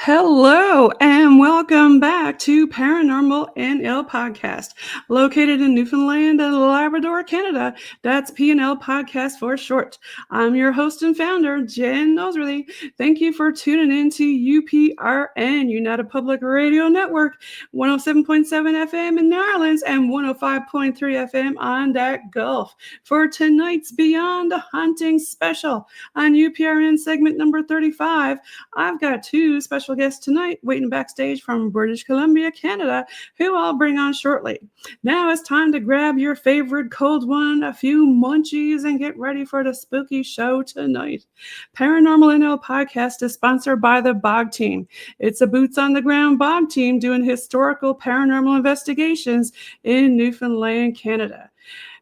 Hello and welcome back to Paranormal NL Podcast, located in Newfoundland and Labrador, Canada. That's PNL Podcast for short. I'm your host and founder, Jen Noseworthy. Thank you for tuning in to UPRN, United Public Radio Network, 107.7 FM in New Orleans and 105.3 FM on that Gulf for tonight's Beyond Hunting special on UPRN segment number 35. I've got two special guests tonight waiting backstage from British Columbia, Canada, who I'll bring on shortly. Now it's time to grab your favorite cold one, a few munchies, and get ready for the spooky show tonight. Paranormal NL Podcast is sponsored by the Bog Team. It's a boots-on-the-ground Bog Team doing historical paranormal investigations in Newfoundland, Canada.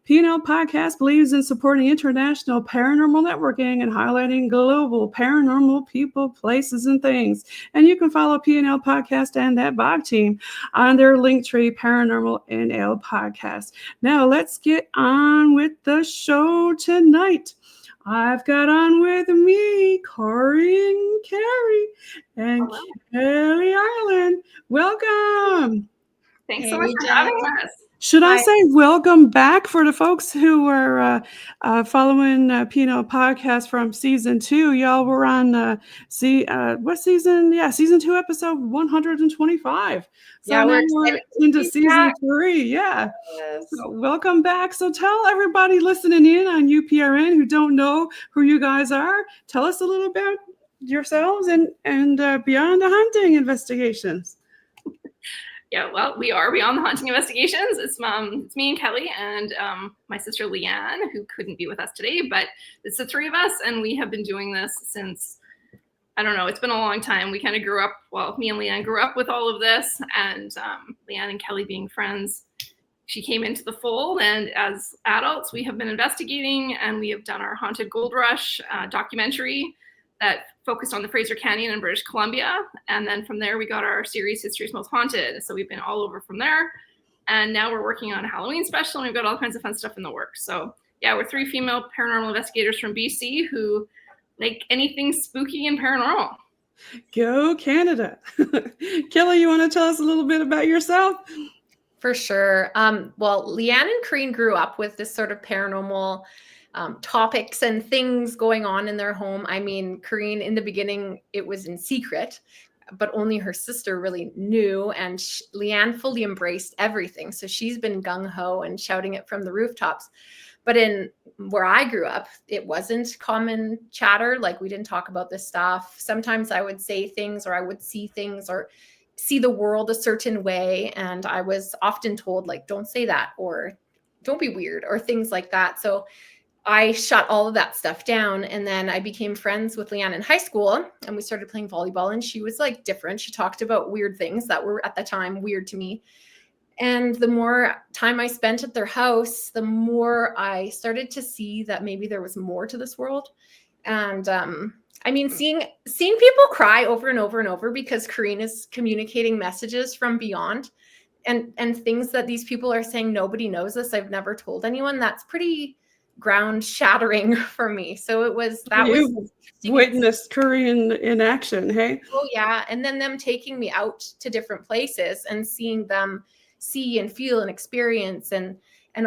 PNL Podcast believes in supporting international paranormal networking and highlighting global paranormal people, places, and things. And you can follow PNL Podcast and that Bog Team on their Linktree Paranormal NL Podcast. Now let's get on with the show tonight. I've got on with me Corine Carey and Hello. Kelly Ireland. Welcome. Thanks so much for having us. Should I say welcome back for the folks who are following P&L Podcast from season 2? Y'all were on what season? Yeah, season 2, episode 125. So yeah, we're into season 3. Yeah. Yes. So welcome back. So tell everybody listening in on UPRN who don't know who you guys are. Tell us a little about yourselves and Beyond the Hunting Investigations. Yeah, well, we are Beyond the Haunting Investigations. It's me and Kelly and my sister Leanne, who couldn't be with us today, but it's the three of us, and we have been doing this since, I don't know, it's been a long time. We kind of grew up, well, me and Leanne grew up with all of this, and Leanne and Kelly being friends, she came into the fold, and as adults, we have been investigating, and we have done our Haunted Gold Rush documentary that focused on the Fraser Canyon in British Columbia. And then from there, we got our series, History's Most Haunted. So we've been all over from there. And now we're working on a Halloween special, and we've got all kinds of fun stuff in the works. So yeah, we're 3 female paranormal investigators from BC who like anything spooky and paranormal. Go Canada. Kelly, you want to tell us a little bit about yourself? For sure. Well, Leanne and Corine grew up with this sort of paranormal topics and things going on in their home. I mean, Corine, in the beginning, it was in secret, but only her sister really knew. And Leanne fully embraced everything. So she's been gung-ho and shouting it from the rooftops. But in where I grew up, it wasn't common chatter. Like, we didn't talk about this stuff. Sometimes I would say things, or I would see things, or see the world a certain way. And I was often told, like, don't say that, or don't be weird, or things like that. So I shut all of that stuff down. And then I became friends with Leanne in high school, and we started playing volleyball, and she was like different. She talked about weird things that were at the time weird to me. And the more time I spent at their house, the more I started to see that maybe there was more to this world. And I mean, seeing people cry over and over and over because Corine is communicating messages from beyond and things that these people are saying, nobody knows this, I've never told anyone. That's pretty ground shattering for me. So it was that was witnessed Corine in action. Hey. Oh yeah. And then them taking me out to different places and seeing them see and feel and experience and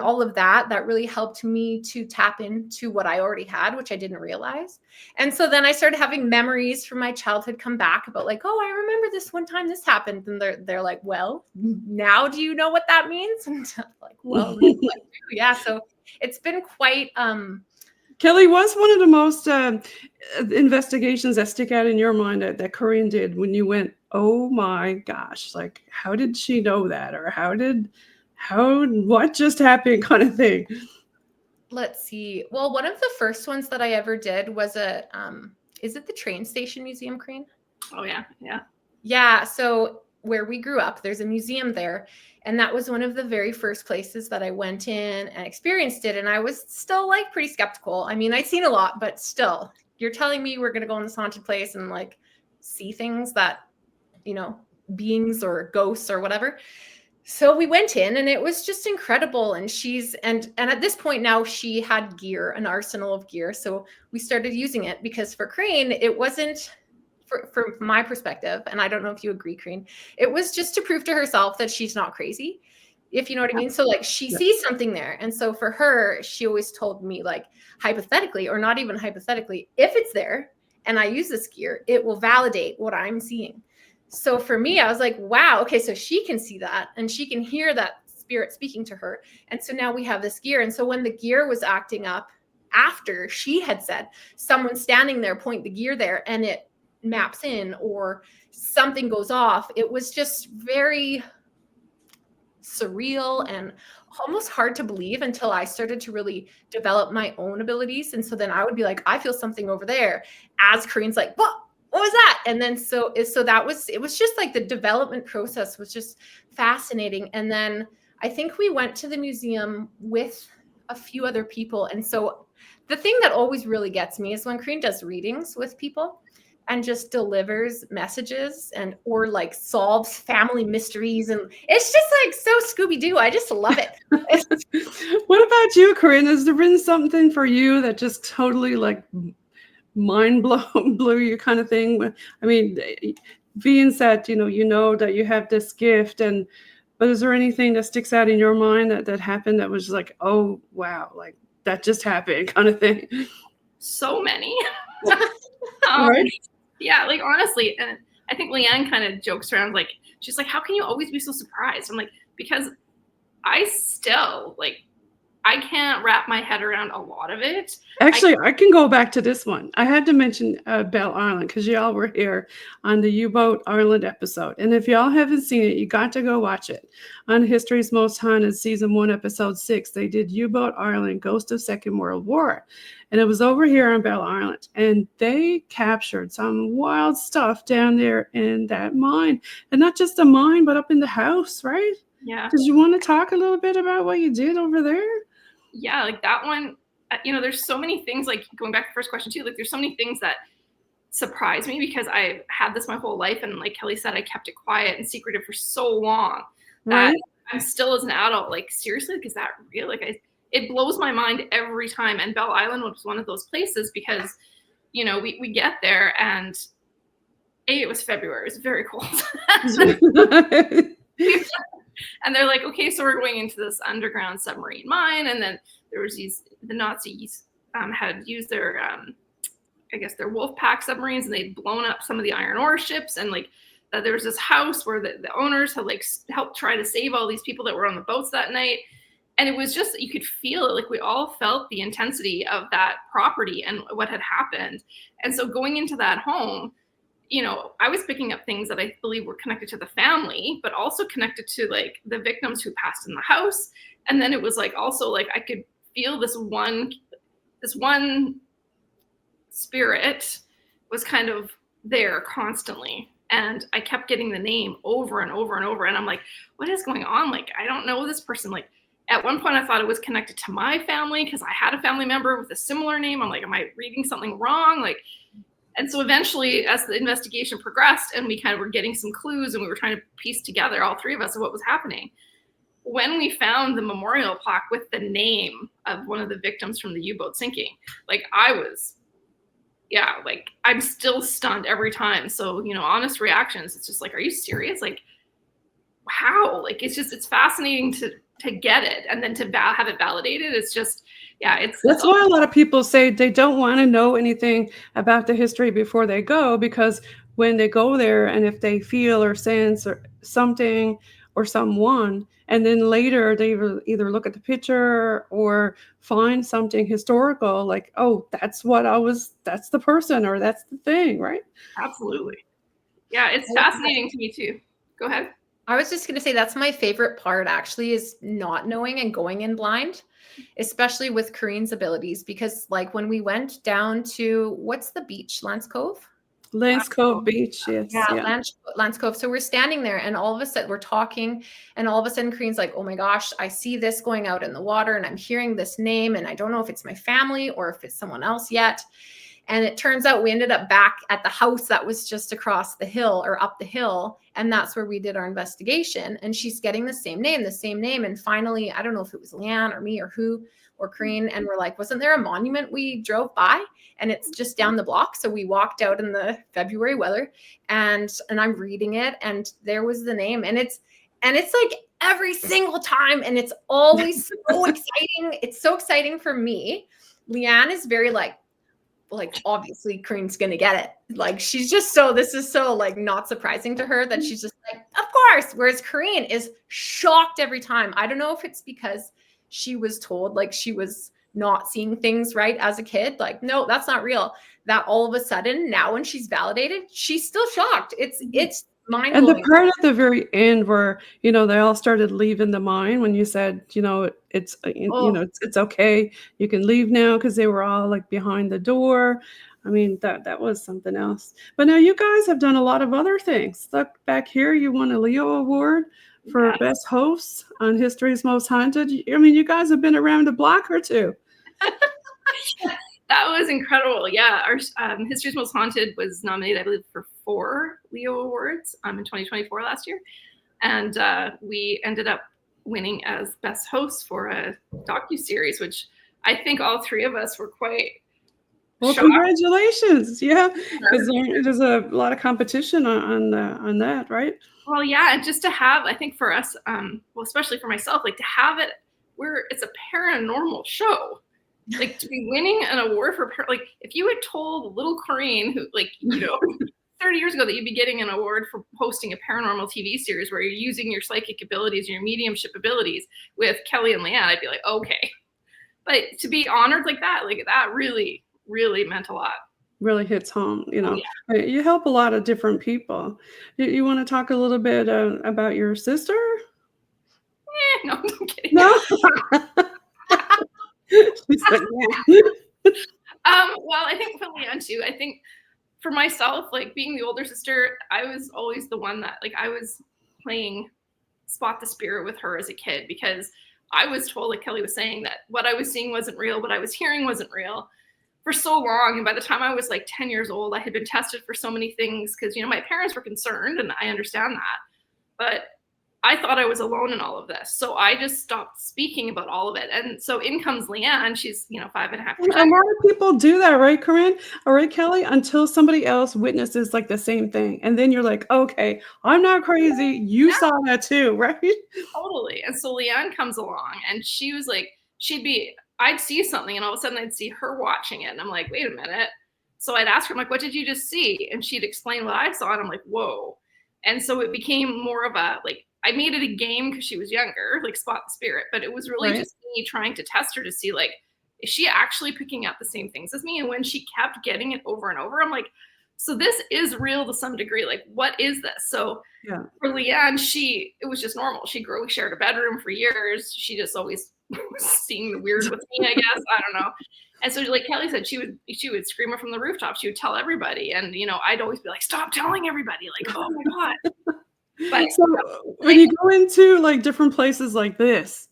all of that really helped me to tap into what I already had, which I didn't realize. And so then I started having memories from my childhood come back about like, oh, I remember this one time this happened. And they're like, well, now do you know what that means? And I'm like, well, yeah. So it's been quite Kelly, was one of the most investigations that stick out in your mind that Corine did when you went, oh my gosh, like, how did she know that? Or what just happened kind of thing? Let's see. Well, one of the first ones that I ever did was is it the train station museum, Corine? Oh yeah. Yeah. Yeah. So where we grew up, there's a museum there. And that was one of the very first places that I went in and experienced it. And I was still like pretty skeptical. I mean, I'd seen a lot, but still, you're telling me we're going to go in this haunted place and like see things that, you know, beings or ghosts or whatever. So we went in and it was just incredible. And and at this point now she had gear, an arsenal of gear. So we started using it because for Crane, it wasn't from my perspective. And I don't know if you agree, Crane, it was just to prove to herself that she's not crazy, if you know what I mean. So like she sees something there. And so for her, she always told me, like, hypothetically, or not even hypothetically, if it's there and I use this gear, it will validate what I'm seeing. So for me, I was like, wow, okay, so she can see that and she can hear that spirit speaking to her. And so now we have this gear. And so when the gear was acting up after she had said, someone standing there, point the gear there, and it maps in or something goes off, it was just very surreal and almost hard to believe until I started to really develop my own abilities. And so then I would be like, I feel something over there, as Corine's like, what was that? And then so it was just like the development process was just fascinating. And then I think we went to the museum with a few other people. And so the thing that always really gets me is when Corine does readings with people and just delivers messages or like solves family mysteries. And it's just like so Scooby-Doo. I just love it. What about you, Corine? Has there been something for you that just totally like mind blew you kind of thing? I mean, being said, you know that you have this gift, but is there anything that sticks out in your mind that happened that was like, oh wow, like that just happened kind of thing? So many. Right? Yeah, like honestly, and I think Leanne kind of jokes around, like, she's like, how can you always be so surprised? I'm like, because I still, like, I can't wrap my head around a lot of it. Actually, I can go back to this one. I had to mention Belle Island because y'all were here on the U-Boat Ireland episode. And if y'all haven't seen it, you got to go watch it. On History's Most Haunted, Season 1, Episode 6, they did U-Boat Ireland, Ghost of Second World War. And it was over here on Belle Island. And they captured some wild stuff down there in that mine. And not just the mine, but up in the house, right? Yeah. Did you want to talk a little bit about what you did over there? Yeah, like that one, there's so many things, like going back to the first question too, like there's so many things that surprise me because I've had this my whole life. And like Kelly said, I kept it quiet and secretive for so long that I'm still, as an adult, like, seriously, like, is that real? Like, it blows my mind every time. And Belle Island was one of those places because, we get there and it was February. It was very cold. And they're like, okay, so we're going into this underground submarine mine. And then there was the Nazis had used their, I guess, their Wolfpack submarines, and they'd blown up some of the iron ore ships. And like, there was this house where the owners had like helped try to save all these people that were on the boats that night. And it was just, you could feel it. Like, we all felt the intensity of that property and what had happened. And so going into that home, I was picking up things that I believe were connected to the family, but also connected to like the victims who passed in the house. And then it was like, also like, I could feel this one spirit was kind of there constantly. And I kept getting the name over and over and over. And I'm like, what is going on? Like, I don't know this person. Like, at one point I thought it was connected to my family because I had a family member with a similar name. I'm like, am I reading something wrong? Like, and so eventually, as the investigation progressed and we kind of were getting some clues and we were trying to piece together, all three of us, of what was happening, when we found the memorial plaque with the name of one of the victims from the U-boat sinking, like, I'm still stunned every time. So, honest reactions, it's just like, are you serious? Like, how? Like, it's fascinating to get it and then to have it validated. It's just, that's why a lot of people say they don't want to know anything about the history before they go, because when they go there and if they feel or sense or something or someone, and then later they either look at the picture or find something historical, like, oh, that's the person or that's the thing, right? Absolutely. Yeah, it's fascinating to me too. Go ahead. I was just going to say that's my favorite part, actually, is not knowing and going in blind, especially with Corine's abilities. Because like when we went down to, what's the beach? Lance Cove? Lance Cove Beach, yes. Yeah. Lance Cove. So we're standing there and all of a sudden we're talking and all of a sudden Corine's like, oh my gosh, I see this going out in the water and I'm hearing this name and I don't know if it's my family or if it's someone else yet. And it turns out we ended up back at the house that was just across the hill or up the hill. And that's where we did our investigation. And she's getting the same name. And finally, I don't know if it was Leanne or me or who or Corine. And we're like, wasn't there a monument we drove by? And it's just down the block. So we walked out in the February weather and I'm reading it. And there was the name. And it's like every single time. And it's always so exciting. It's so exciting for me. Leanne is very like obviously Corine's gonna get it. Like she's just this is so like not surprising to her that she's just like, of course. Whereas Corine is shocked every time. I don't know if it's because she was told like she was not seeing things right as a kid. Like, no, that's not real. That all of a sudden now when she's validated, she's still shocked. It's mind blowing. And the part at the very end where, you know, they all started leaving the mine when you said, you know, it's okay. You can leave now because they were all like behind the door. I mean, that was something else. But now you guys have done a lot of other things. Look back here, you won a Leo Award for Best Hosts on History's Most Haunted. I mean, you guys have been around the block or two. That was incredible. Yeah, our History's Most Haunted was nominated, I believe, for 4 Leo Awards in 2024 last year. And we ended up winning as Best Host for a docuseries, which I think all 3 of us were quite shocked. Congratulations. Yeah, because there's a lot of competition on that, right? Well, yeah, and just to have, I think for us, well, especially for myself, like to have it where it's a paranormal show. Like to be winning an award for like if you had told little Corine who 30 years ago that you'd be getting an award for hosting a paranormal TV series where you're using your psychic abilities and your mediumship abilities with Kelly and Leanne, I'd be like, okay. But to be honored like that really, really meant a lot. Really hits home, you know. Oh, yeah. You help a lot of different people. You want to talk a little bit about your sister? No, I'm kidding. No. She said, yeah. Well, I think for Leanne too. I think for myself, like being the older sister, I was always the one that I was playing spot the spirit with her as a kid because I was told, like Kelly was saying, that what I was seeing wasn't real, what I was hearing wasn't real for so long. And by the time I was like 10 years old, I had been tested for so many things because, my parents were concerned and I understand that. But I thought I was alone in all of this. So I just stopped speaking about all of it. And so in comes Leanne. She's, 5.5 years. A lot of people do that, right, Corine? All right, Kelly, until somebody else witnesses like the same thing. And then you're like, okay, I'm not crazy. You saw that too, right? Totally. And so Leanne comes along and she was like, I'd see something and all of a sudden I'd see her watching it. And I'm like, wait a minute. So I'd ask her, I'm like, what did you just see? And she'd explain what I saw. And I'm like, whoa. And so it became more of a, I made it a game because she was younger, like spot the spirit, but it was really just me trying to test her to see, is she actually picking up the same things as me? And when she kept getting it over and over, I'm like, so this is real to some degree. Like, what is this? So for Leanne, it was just normal. We shared a bedroom for years. She just always was seeing the weird with me, I guess. I don't know. And so like Kelly said, she would scream it from the rooftop. She would tell everybody. And, I'd always be like, stop telling everybody. Like, oh my God. But so when you go into different places like this,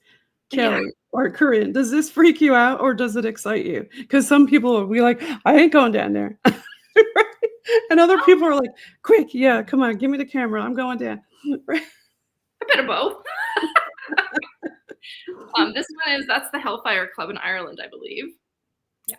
Kelly or Corine, does this freak you out or does it excite you? Because some people will be like, I ain't going down there. And other people are like, quick, come on, give me the camera. I'm going down. A bit of both. That's the Hellfire Club in Ireland, I believe. Yeah.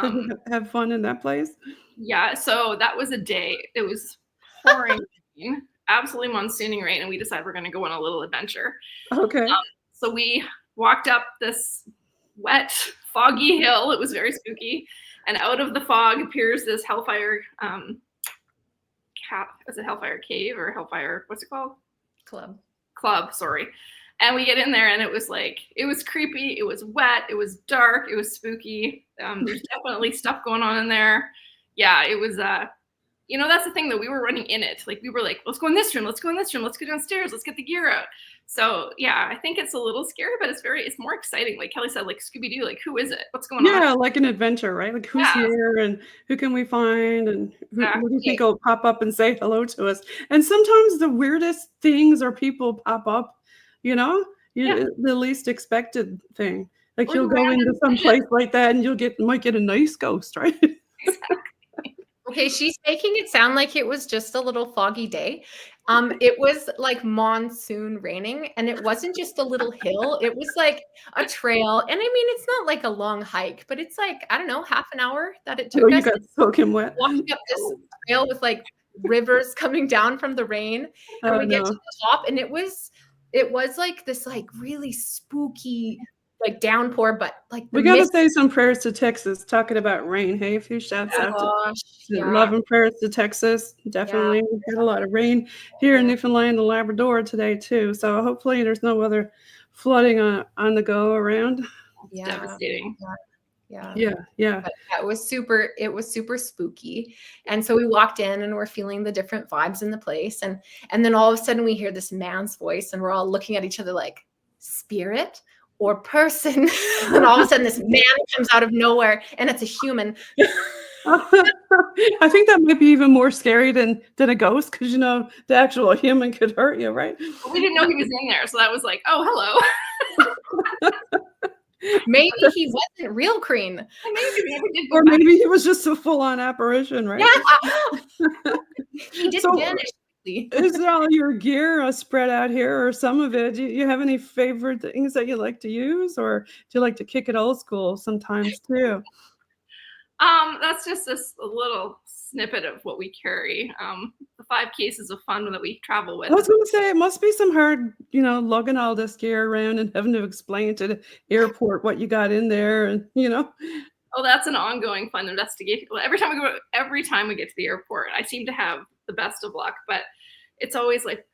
Did you have fun in that place? Yeah. So that was a day. It was pouring rain, absolutely monsooning rain, and we decided we're going to go on a little adventure. Okay. So we walked up this wet, foggy hill. It was very spooky. And out of the fog appears this Hellfire is it Hellfire Cave or Hellfire, what's it called? Club, sorry. And we get in there and it was creepy. It was wet. It was dark. It was spooky. There's definitely stuff going on in there. Yeah, it was, that's the thing though. We were running in it. We were like, let's go in this room. Let's go in this room. Let's go downstairs. Let's get the gear out. So yeah, I think it's a little scary, but it's more exciting. Like Kelly said, Scooby-Doo, who is it? What's going on? Yeah, like an adventure, right? Who's here and who can we find and who do you think will pop up and say hello to us? And sometimes the weirdest things or people pop up, the least expected thing. You'll go into some place like that and might get a nice ghost, right? Exactly. Okay, she's making it sound like it was just a little foggy day. It was like monsoon raining, and it wasn't just a little hill, it was like a trail. And I mean, it's not like a long hike, but it's like, I don't know, half an hour that it Oh, took you us got soaking wet. walking up this trail with like rivers coming down from the rain. And Oh, we get to no. the top, and it was like this like really spooky like downpour, but like the We got to mist. say some prayers to Texas, talking about rain. Hey, a few shouts Oh out to gosh, yeah, love and prayers to Texas. yeah, Definitely. We got a lot of rain here in yeah, Newfoundland and Labrador today, too. So hopefully there's no other flooding on the go around. It's yeah, devastating. yeah. Yeah, yeah. But yeah, it was super spooky. And so we walked in and we're feeling the different vibes in the place. And then all of a sudden we hear this man's voice and we're all looking at each other like, spirit or person? And all of a sudden this man comes out of nowhere, and it's a human. I think that might be even more scary than a ghost, because the actual human could hurt you, right? But we didn't know he was in there, so that was like, oh, hello. Maybe he wasn't real, Corine. Maybe Or maybe he was just a full-on apparition, right? Yeah. He didn't So, vanish. is all your gear spread out here, or some of it? Do you have any favorite things that you like to use, or do you like to kick it old school sometimes too? That's just a little snippet of what we carry. The 5 cases of fun that we travel with. I was going to say, it must be some hard, lugging all this gear around and having to explain to the airport what you got in there, and Oh, that's an ongoing fun investigation. Well, every time we get to the airport, I seem to have the best of luck, but it's always like,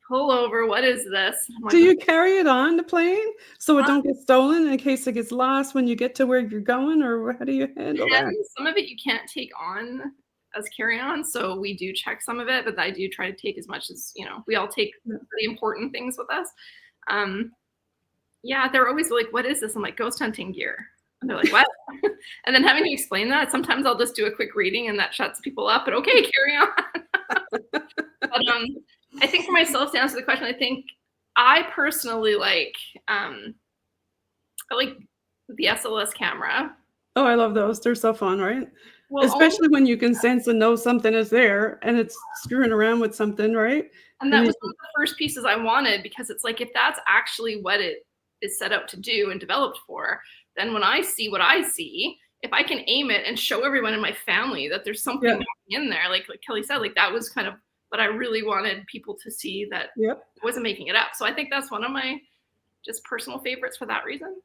pull over. What is this? Do you carry it on the plane so it don't get stolen in case it gets lost when you get to where you're going, or how do you handle that? Some of it you can't take on as carry-on, so we do check some of it, but I do try to take as much as, we all take the important things with us. Yeah, they're always like, what is this? I'm like, ghost hunting gear. And they're like, what? And then having to explain that, sometimes I'll just do a quick reading and that shuts people up, but okay, carry on. But I think for myself, to answer the question, I think I personally like I like the SLS camera. Oh, I love those. They're so fun, right? Well, especially when you can sense and know something is there and it's screwing around with something, right? And that was one of the first pieces I wanted, because it's like, if that's actually what it is set out to do and developed for, then when I see what I see, if I can aim it and show everyone in my family that there's something in there, like Kelly said, like that was kind of what I really wanted people to see, that I wasn't making it up. So I think that's one of my just personal favorites for that reason.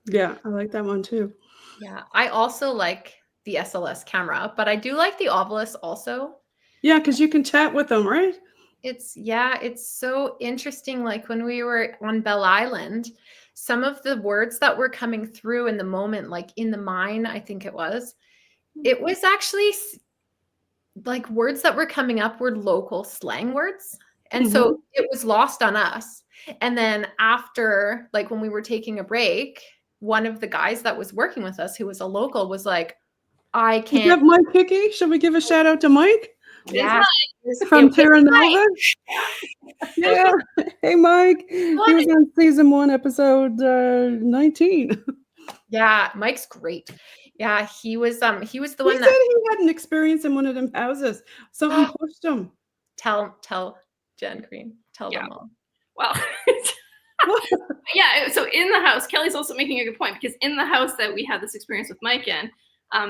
Yeah, I like that one too. Yeah, I also like the SLS camera, but I do like the Ovilus also. Yeah, because you can chat with them, right? It's so interesting. Like when we were on Bell Island, some of the words that were coming through in the moment, like in the mine, I think it was actually like words that were coming up were local slang words. And so it was lost on us. And then after, like when we were taking a break, one of the guys that was working with us, who was a local, was like, I can't. You have Mike Hickey? Should we give a shout out to Mike? Yeah. From Terra Nova? Yeah. Hey, Mike. He was on season 1, episode 19. Yeah, Mike's great. Yeah, he was the one that he had an experience in one of them houses. Something pushed him. Tell Jen Green. Tell them all. Well, yeah. So in the house, Kelly's also making a good point, because in the house that we had this experience with Mike in,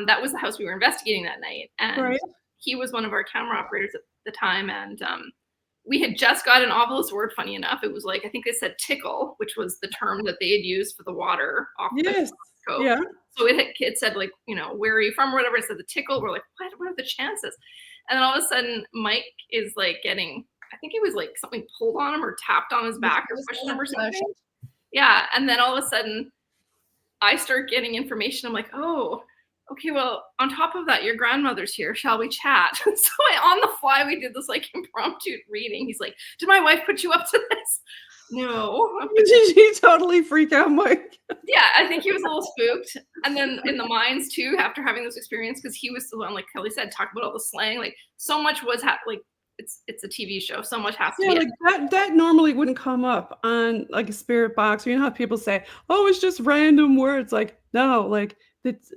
that was the house we were investigating that night, and he was one of our camera operators at the time, and we had just got an Ovilus word. Funny enough, it was like, I think they said tickle, which was the term that they had used for the water off the scope. Yeah. So it said, like, where are you from or whatever. It said the tickle. We're like, what are the chances? And then all of a sudden, Mike is like getting, I think it was like something pulled on him or tapped on his back or pushed him or something. Yeah. And then all of a sudden, I start getting information. I'm like, oh, okay, well, on top of that, your grandmother's here. Shall we chat? So on the fly, we did this like impromptu reading. He's like, did my wife put you up to this? No. Did he totally freak out, Mike? Yeah, I think he was a little spooked. And then in the mines too, after having this experience, because he was the one, like Kelly said, talking about all the slang. Like so much was like it's a TV show. So much has to be. Like that normally wouldn't come up on like a spirit box. Or you know how people say, "Oh, it's just random words." Like no, like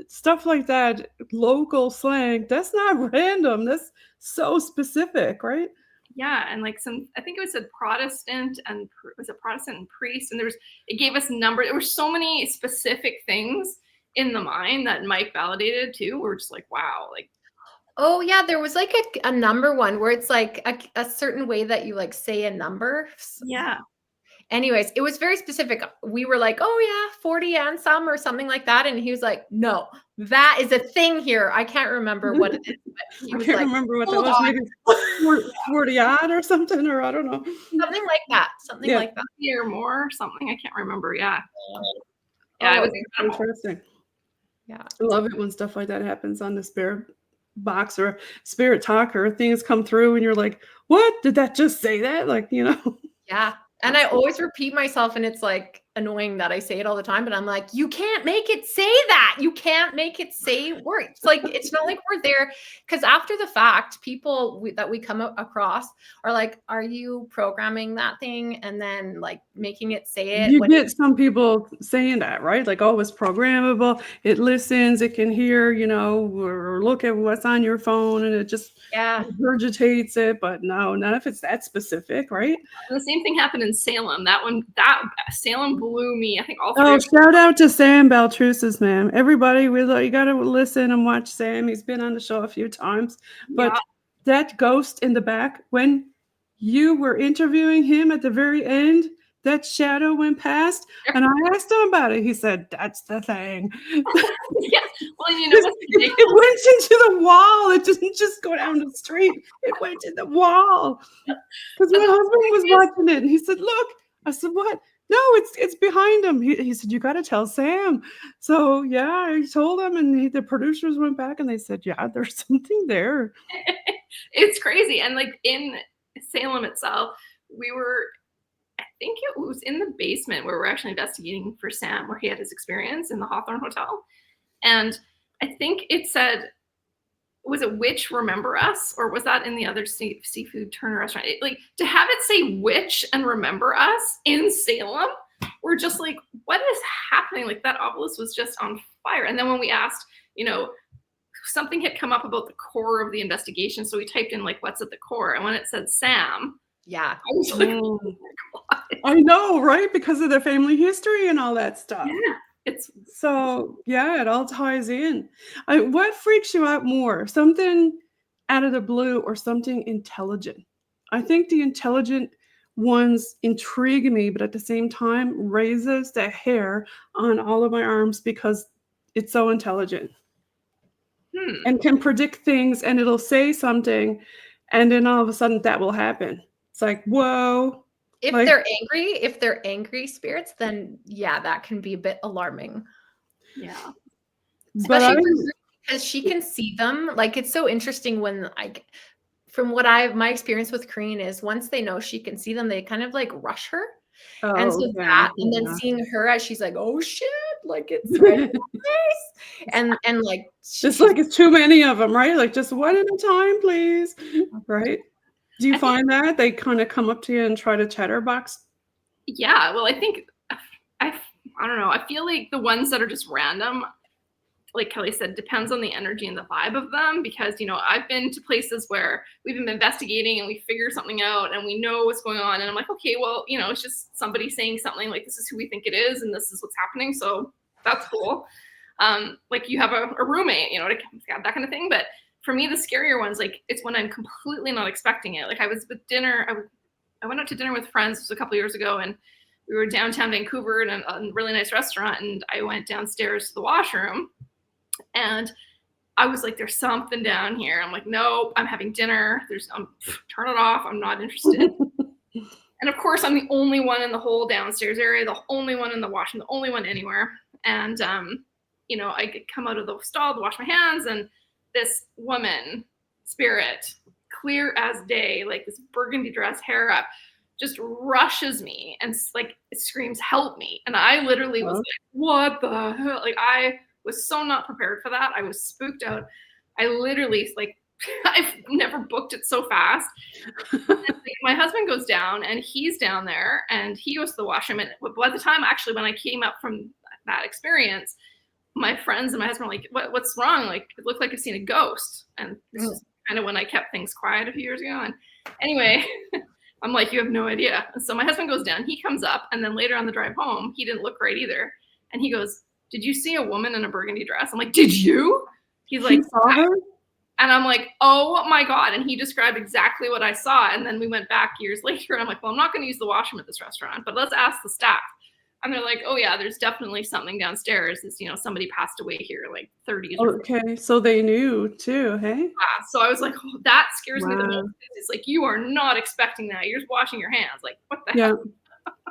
stuff like that, local slang, that's not random. That's so specific, right? Yeah, and like I think it was a Protestant and was a Protestant and priest, and it gave us number. There were so many specific things in the mind that Mike validated too. We're just like, wow, like. Oh yeah, there was like a number one where it's like a certain way that you like say a number. Yeah. Anyways, it was very specific. We were like, oh yeah, 40 and some or something like that. And he was like, no, that is a thing here. I can't remember what it is. But he was I can't like, remember what that was. Maybe 40 odd or something, or I don't know. Something like that. Something like that. Or more or something. I can't remember. Yeah. Yeah, it was interesting. Yeah. I love it when stuff like that happens on the spirit box or spirit talk, or things come through and you're like, what? Did that just say that? Like, Yeah. And I always repeat myself, and it's like annoying that I say it all the time, but I'm like, you can't make it say that. You can't make it say words. Like, it's not like we're there. Because after the fact, people that we come across are like, are you programming that thing? And then like making it say it. You get some people saying that, right? Like, oh, it's programmable. It listens, it can hear, or look at what's on your phone, and it just regurgitates it. But no, not if it's that specific, right? And the same thing happened in Salem. That Salem blew me. I think all three. Oh, shout out to Sam Baltrusis, man. Everybody, you got to listen and watch Sam. He's been on the show a few times. But that ghost in the back, when you were interviewing him at the very end, that shadow went past, and I asked him about it. He said, that's the thing. Yeah. Well, it went into the wall. It didn't just go down the street. It went in the wall. Because my husband was watching it, and he said, look. I said, what? No, it's behind him. He said, you got to tell Sam. So, yeah, I told him, and the producers went back, and they said, yeah, there's something there. It's crazy. And like in Salem itself, I think it was in the basement where we're actually investigating for Sam, where he had his experience in the Hawthorne Hotel. And I think it said, was it Witch Remember Us, or was that in the other seafood Turner restaurant? Like, to have it say Witch and Remember Us in Salem, we're just like, what is happening? Like, that obelisk was just on fire. And then when we asked, something had come up about the core of the investigation. So we typed in like, what's at the core? And when it said Sam, I was like, oh my God. I know, right? Because of their family history and all that stuff. Yeah. It all ties in. What freaks you out more? Something out of the blue or something intelligent? I think the intelligent ones intrigue me, but at the same time raises the hair on all of my arms because it's so intelligent and can predict things, and it'll say something, and then all of a sudden that will happen. It's like, whoa. If they're angry spirits, then that can be a bit alarming. Yeah. Especially because she can see them. Like, it's so interesting when from what my experience with Corine is, once they know she can see them, they kind of like rush her. And so and then seeing her as she's like, oh shit, like it's right in my face. And like just like it's too many of them, right? Like, just one at a time, please. Right? Do you find that they kind of come up to you and try to chatterbox? Yeah, well, I think I don't know. I feel like the ones that are just random, like Kelly said, depends on the energy and the vibe of them. Because I've been to places where we've been investigating and we figure something out and we know what's going on, and I'm like, okay, well, it's just somebody saying something like, this is who we think it is and this is what's happening, so that's cool. Like, you have a roommate, that kind of thing. But for me, the scarier ones, like, it's when I'm completely not expecting it. Like, I was with dinner. I went out to dinner with friends. This was a couple years ago, and we were downtown Vancouver in a really nice restaurant. And I went downstairs to the washroom, and I was like, "There's something down here." I'm like, "Nope, I'm having dinner. Turn it off. I'm not interested." And of course, I'm the only one in the whole downstairs area, the only one in the washroom, the only one anywhere. And I come out of the stall to wash my hands, and this woman, spirit, clear as day, like this burgundy dress, hair up, just rushes me and like screams, "Help me!" And I literally was like, "What the hell?" Like, I was so not prepared for that. I was spooked out. I literally, like, I've never booked it so fast. And, like, my husband goes down, and he's down there, and he goes to the washroom. And by the time, actually, when I came up from that experience, my friends and my husband were like, what's wrong? Like, it looked like I've seen a ghost. And this is kind of when I kept things quiet a few years ago. And anyway, I'm like, you have no idea. And so my husband goes down, he comes up, and then later on the drive home, he didn't look right either. And he goes, did you see a woman in a burgundy dress? I'm like, did you? He's like, saw her? And I'm like, oh my God. And he described exactly what I saw. And then we went back years later, and I'm like, well, I'm not going to use the washroom at this restaurant, but let's ask the staff. And they're like, oh yeah, there's definitely something downstairs. It's, somebody passed away here like 30s. Okay, so they knew too, hey? Yeah, so I was like, oh, that scares me the most. It's like, you are not expecting that. You're just washing your hands. Like, what the hell?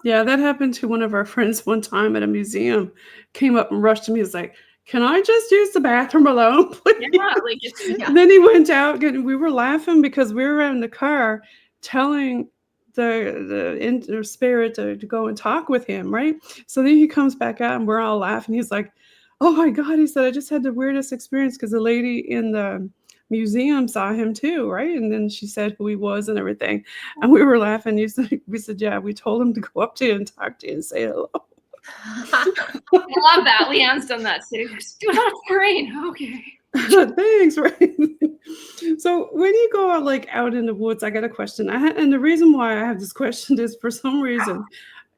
Yeah, that happened to one of our friends one time at a museum. Came up and rushed to me. He's like, can I just use the bathroom alone, please? Yeah, like And then he went out, and we were laughing because we were in the car telling the spirit to go and talk with him, right? So then he comes back out, and we're all laughing. He's like, oh my God, he said, I just had the weirdest experience because the lady in the museum saw him too, right? And then she said who he was and everything. And we were laughing. We said, yeah, we told him to go up to you and talk to you and say hello. I love that. Leanne's done that too. That's great. Okay. Thanks, right? So when you go out in the woods, I got a question. And the reason why I have this question is for some reason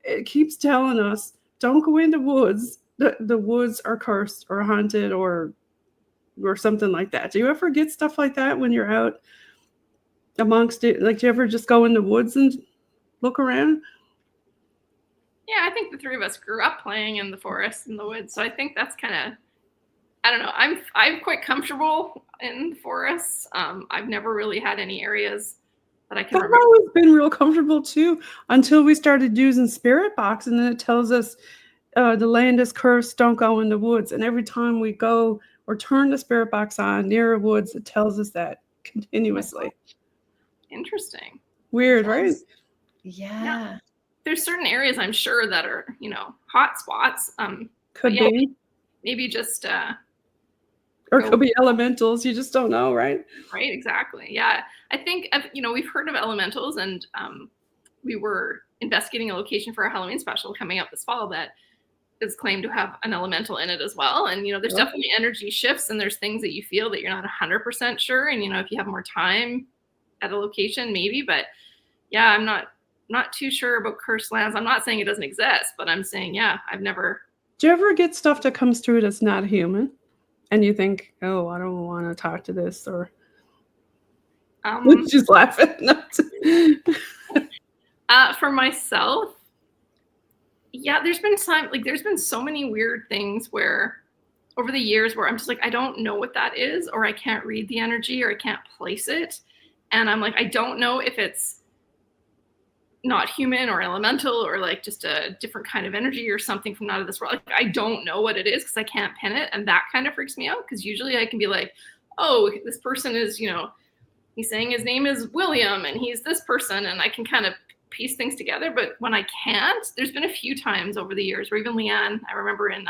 it keeps telling us don't go in the woods. The woods are cursed or haunted or something like that. Do you ever get stuff like that when you're out amongst it? Like, do you ever just go in the woods and look around? Yeah, I think the three of us grew up playing in the forest and the woods, so I think that's kind of, I don't know. I'm quite comfortable in the forests. I've never really had any areas that I can remember. I've always been real comfortable too until we started using Spirit Box, and then it tells us the land is cursed, don't go in the woods. And every time we go or turn the Spirit Box on near woods, it tells us that continuously. Interesting. Weird, right? Yeah. There's certain areas I'm sure that are, hot spots. Could be. Maybe just or could be elementals. You just don't know, right? Right, exactly. Yeah. I think we've heard of elementals, and we were investigating a location for a Halloween special coming up this fall that is claimed to have an elemental in it as well. And there's definitely energy shifts, and there's things that you feel that you're not 100% sure. And if you have more time at a location, maybe. But yeah, I'm not too sure about cursed lands. I'm not saying it doesn't exist, but I'm saying, I've never. Do you ever get stuff that comes through that's not human, and you think, oh, I don't want to talk to this, or just laughing? For myself, there's been so many weird things where over the years where I'm just like, I don't know what that is, or I can't read the energy, or I can't place it. And I'm like, I don't know if it's not human or elemental or like just a different kind of energy or something from out of this world. Like, I don't know what it is because I can't pin it. And that kind of freaks me out, because usually I can be like, oh, this person is, he's saying his name is William and he's this person, and I can kind of piece things together. But when I can't, there's been a few times over the years where even Leanne, I remember in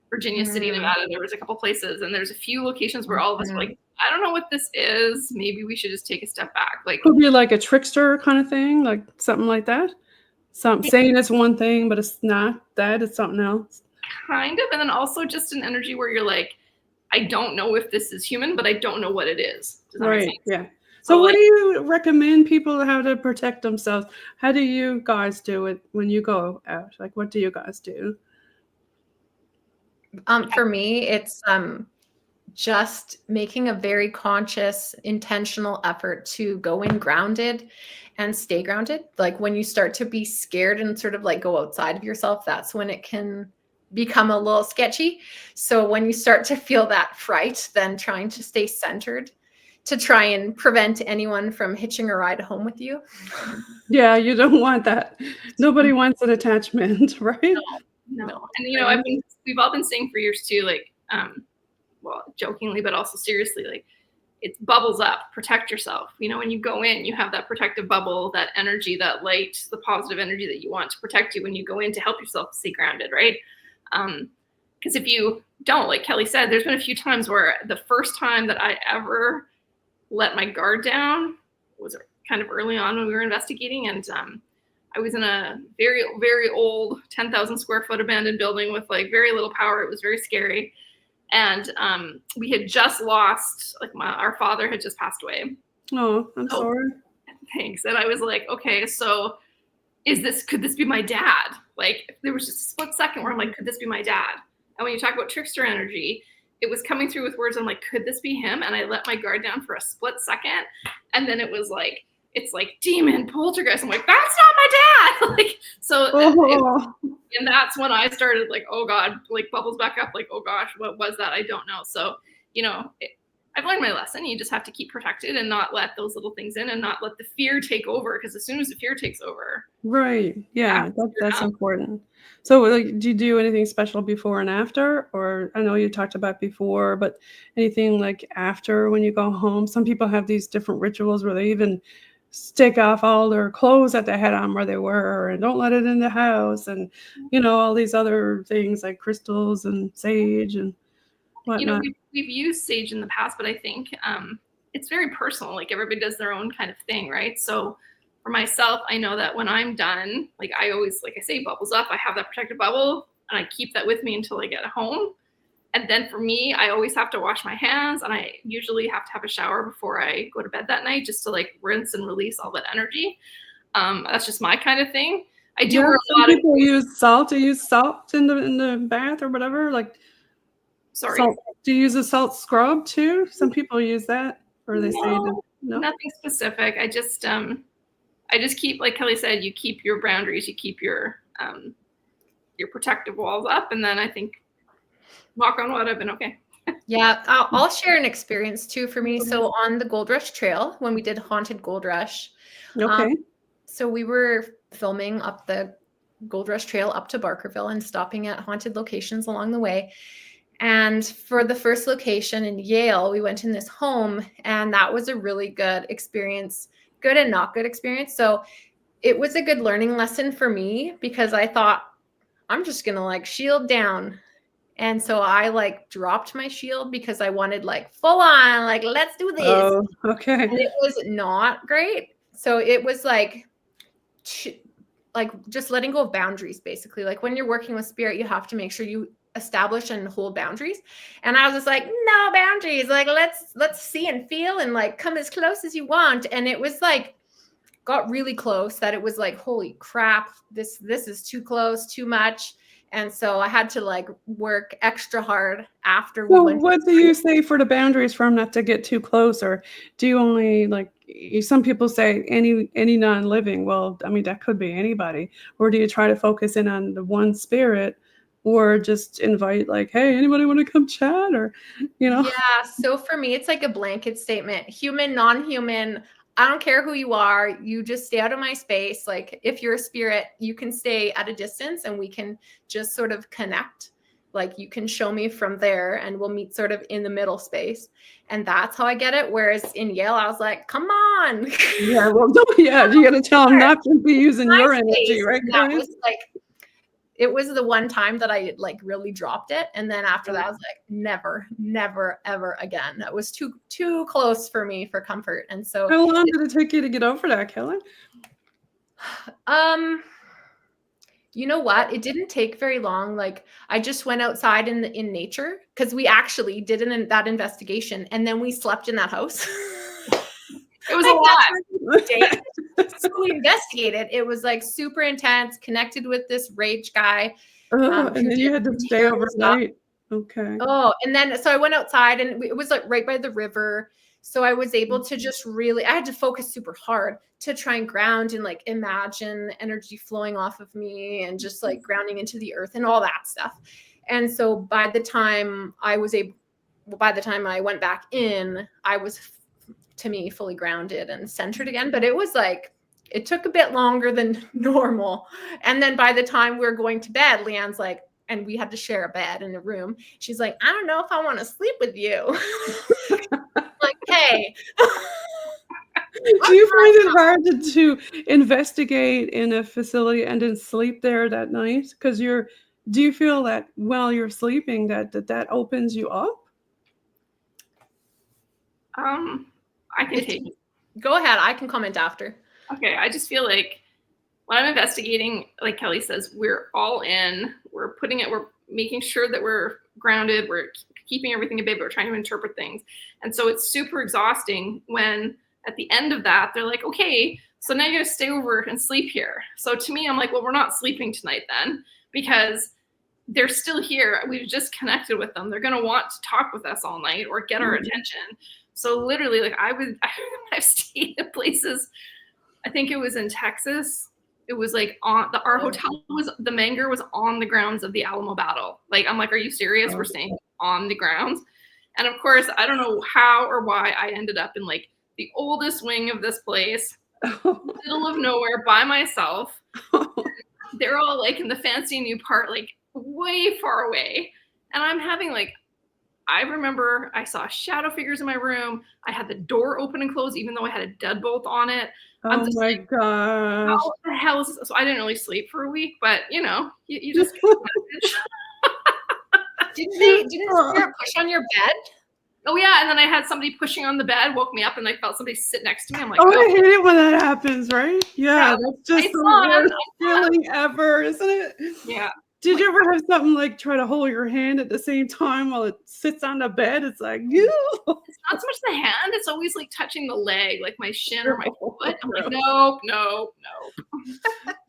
Virginia City, Nevada, there was a couple places, and there's a few locations where all of us were like, I don't know what this is. Maybe we should just take a step back. Like, could be like a trickster kind of thing, like something like that. Saying it's one thing, but it's not that. It's something else. Kind of. And then also just an energy where you're like, I don't know if this is human, but I don't know what it is. Does that make sense? Yeah. So what do you recommend people how to protect themselves? How do you guys do it when you go out? Like, what do you guys do? For me, it's just making a very conscious, intentional effort to go in grounded and stay grounded. Like, when you start to be scared and sort of like go outside of yourself, that's when it can become a little sketchy. So when you start to feel that fright, then trying to stay centered to try and prevent anyone from hitching a ride home with you. Yeah, you don't want that. Nobody wants an attachment, right? No. And we've all been saying for years too, like, well, jokingly, but also seriously, like, it's bubbles up, protect yourself. When you go in, you have that protective bubble, that energy, that light, the positive energy that you want to protect you when you go in to help yourself stay grounded, right? Because if you don't, like Kelly said, there's been a few times where the first time that I ever let my guard down was kind of early on when we were investigating, and I was in a very, very old 10,000 square foot abandoned building with like very little power. It was very scary. And we had just lost, like our father had just passed away. Oh, I'm sorry. Thanks. And I was like, okay, so could this be my dad? Like there was just a split second where I'm like, could this be my dad? And when you talk about trickster energy, it was coming through with words. I'm like, could this be him? And I let my guard down for a split second. And then it was like, it's like demon poltergeist. I'm like, that's not my dad. Like, so, and that's when I started like, oh God, like bubbles back up. Like, oh gosh, what was that? I don't know. So, I've learned my lesson. You just have to keep protected and not let those little things in and not let the fear take over. Because as soon as the fear takes over. Right. Yeah, that's important. So like, do you do anything special before and after? Or I know you talked about before, but anything like after when you go home? Some people have these different rituals where they even take off all their clothes that they had on where they were and don't let it in the house. And, all these other things like crystals and sage and whatnot. We've used sage in the past, but I think it's very personal. Like everybody does their own kind of thing, right? So for myself, I know that when I'm done, like I always, like I say, bubbles up. I have that protective bubble and I keep that with me until I get home. And then for me, I always have to wash my hands and I usually have to have a shower before I go to bed that night just to like rinse and release all that energy. That's just my kind of thing. I do wear a lot of people use salt. Do you use salt in the bath or whatever? Like, sorry. Salt. Do you use a salt scrub too? Some people use that, or they say that. No, nothing specific. I just keep, like Kelly said, you keep your boundaries, you keep your protective walls up, and then I think, knock on wood, I've been okay. Yeah, I'll share an experience too for me. So on the Gold Rush Trail, when we did Haunted Gold Rush, so we were filming up the Gold Rush Trail up to Barkerville and stopping at haunted locations along the way. And for the first location in Yale, we went in this home, and that was a really good experience, good and not good experience. So it was a good learning lesson for me because I thought, I'm just going to like shield down. And so I like dropped my shield because I wanted like full on, like, let's do this. Oh, okay. And it was not great. So it was like just letting go of boundaries, basically. Like when you're working with spirit, you have to make sure you establish and hold boundaries. And I was just like, no boundaries. Like, let's see and feel and like come as close as you want. And it was like, got really close that it was like, holy crap, this is too close, too much. And so I had to like work extra hard after we went. What do you say for the boundaries for them not to get too close? Or do you only like, some people say any non-living? Well, I mean, that could be anybody. Or do you try to focus in on the one spirit? Or just invite like, hey, anybody want to come chat? Or, Yeah. So for me, it's like a blanket statement. Human, non-human, I don't care who you are. You just stay out of my space. Like if you're a spirit, you can stay at a distance and we can just sort of connect. Like you can show me from there and we'll meet sort of in the middle space. And that's how I get it. Whereas in Yale, I was like, come on. Yeah. Well, you got to tell them not to be using your energy, right? That was like, it was the one time that I like really dropped it. And then after that, I was like, never, ever again. That was too close for me for comfort. And so how long did it take you to get over that, Kelly? You know what? It didn't take very long. Like I just went outside in nature because we actually did that investigation and then we slept in that house. It was a lot. So we investigated. It was like super intense, connected with this rage guy. And then you had to stay overnight. Okay. Oh, and then so I went outside and it was like right by the river. So I was able to just really, I had to focus super hard to try and ground and like imagine energy flowing off of me and just like grounding into the earth and all that stuff. And so by the time I went back in, I was to me fully grounded and centered again. But it was like, it took a bit longer than normal. And then by the time we were going to bed, Leanne's like, and we had to share a bed in a room. She's like, I don't know if I want to sleep with you. Like, hey. Do you find it hard to investigate in a facility and then sleep there that night? Because do you feel that while you're sleeping that opens you up? I can take it. Go ahead. I can comment after. Okay. I just feel like when I'm investigating, like Kelly says, we're all in. We're making sure that we're grounded. We're keeping everything in bed, but we're trying to interpret things. And so it's super exhausting when at the end of that, they're like, okay, so now you're gonna stay over and sleep here. So to me, I'm like, well, we're not sleeping tonight then, because they're still here. We've just connected with them. They're gonna want to talk with us all night or get our attention. So literally, like I've stayed at places. I think it was in Texas. It was like our hotel the Manger was on the grounds of the Alamo Battle. Like, I'm like, are you serious? We're staying on the grounds. And of course, I don't know how or why I ended up in like the oldest wing of this place, middle of nowhere by myself. They're all like in the fancy new part, like way far away. And I'm having like, I remember I saw shadow figures in my room. I had the door open and close, even though I had a deadbolt on it. I'm Oh just my like, gosh. how the hell is this? So I didn't really sleep for a week, but you just Didn't Spirit push on your bed? Oh yeah, and then I had somebody pushing on the bed, woke me up, and I felt somebody sit next to me. I'm like, I hate it when that happens, right? Yeah, that's just the worst feeling ever, isn't it? Yeah. Did you ever have something like try to hold your hand at the same time while it sits on the bed? It's like, you. It's not so much the hand; it's always like touching the leg, like my shin or my foot. I'm like, nope.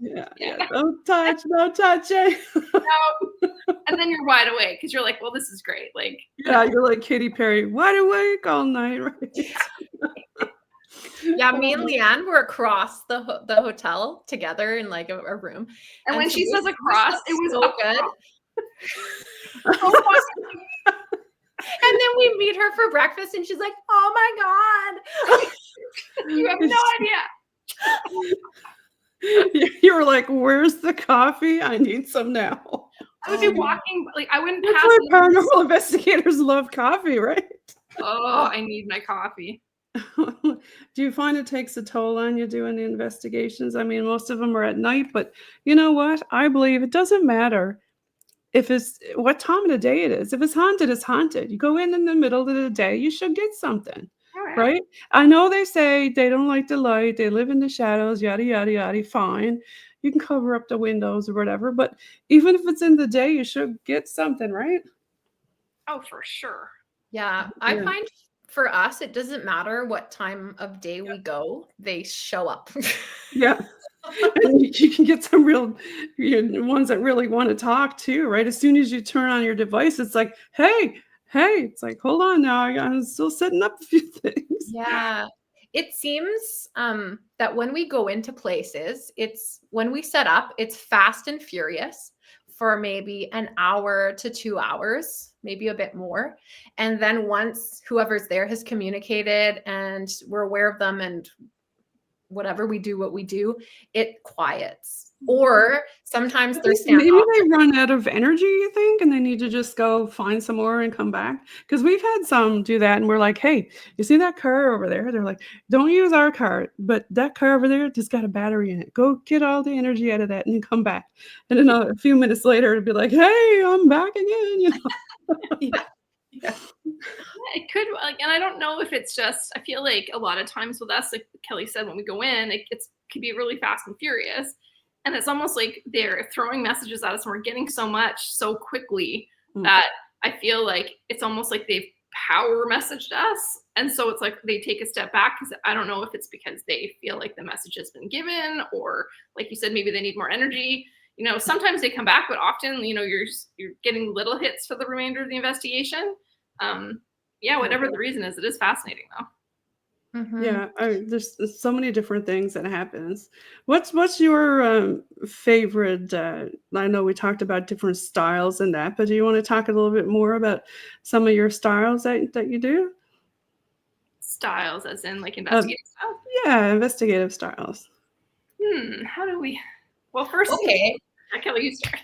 Yeah. Don't touch it. No. And then you're wide awake because you're like, well, this is great. Like, yeah, you're like Katy Perry, wide awake all night, right? Yeah, me and Leanne were across the hotel together in like a room. And when she says across, it was so good. And then we meet her for breakfast and she's like, oh my God. You have no idea. You were like, where's the coffee? I need some now. I would be walking, like I wouldn't That's pass. why paranormal investigators love coffee, right? Oh, I need my coffee. Do you find it takes a toll on you doing the investigations? I mean, most of them are at night, but you know what? I believe it doesn't matter if it's what time of the day it is. If it's haunted, it's haunted. You go in the middle of the day, you should get something, right? I know they say they don't like the light, they live in the shadows, yada, yada, yada, fine. You can cover up the windows or whatever, but even if it's in the day, you should get something, right? Oh, for sure. Yeah, I find for us, it doesn't matter what time of day we go, they show up. Yeah. And you can get some real ones that really want to talk too, right? As soon as you turn on your device, it's like, hey, it's like, hold on now, I'm still setting up a few things. Yeah. It seems that when we go into places, when we set up, it's fast and furious for maybe an hour to 2 hours, maybe a bit more. And then once whoever's there has communicated and we're aware of them and whatever we do, it quiets. Or sometimes they're maybe they run out of energy, you think, and they need to just go find some more and come back. Because we've had some do that, and we're like, hey, you see that car over there? They're like, don't use our car, but that car over there just got a battery in it. Go get all the energy out of that and then come back. And then a few minutes later, it'd be like, hey, I'm back again. You know? Yeah. It could, like, and I don't know if it's just, I feel like a lot of times with us, like Kelly said, when we go in, it could be really fast and furious. And it's almost like they're throwing messages at us and we're getting so much so quickly that I feel like it's almost like they've power messaged us. And so it's like they take a step back because I don't know if it's because they feel like the message has been given or like you said, maybe they need more energy. You know, sometimes they come back, but often, you know, you're getting little hits for the remainder of the investigation. Whatever the reason is, it is fascinating though. Mm-hmm. Yeah, there's so many different things that happens. What's your favorite? I know we talked about different styles and that, but do you want to talk a little bit more about some of your styles that you do? Styles, as in like investigative stuff? Yeah, investigative styles. How do we? Well, first, okay, Kelly, you start.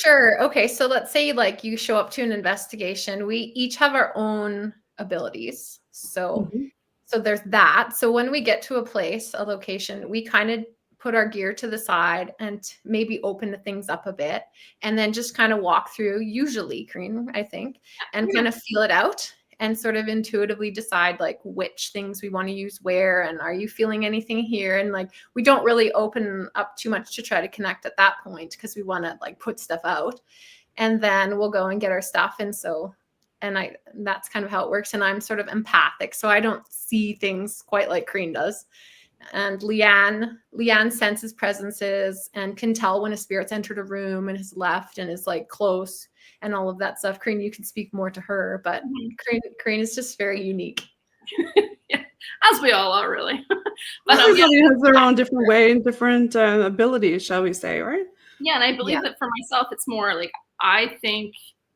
Sure. Okay, so let's say like you show up to an investigation. We each have our own abilities, so. Mm-hmm. So there's that. So when we get to a location, we kind of put our gear to the side and maybe open things up a bit and then just kind of walk through, usually Corine, I think, and kind of feel it out and sort of intuitively decide like which things we want to use where, and are you feeling anything here? And like we don't really open up too much to try to connect at that point because we want to like put stuff out, and then we'll go and get our stuff. And so that's kind of how it works. And I'm sort of empathic, so I don't see things quite like Corine does. And Leanne senses presences and can tell when a spirit's entered a room and has left and is like close and all of that stuff. Corine, you can speak more to her, but Corine is just very unique. Yeah, as we all are, really. But everybody has their own different way and different abilities, shall we say, right? Yeah, and I believe that for myself, it's more like I think,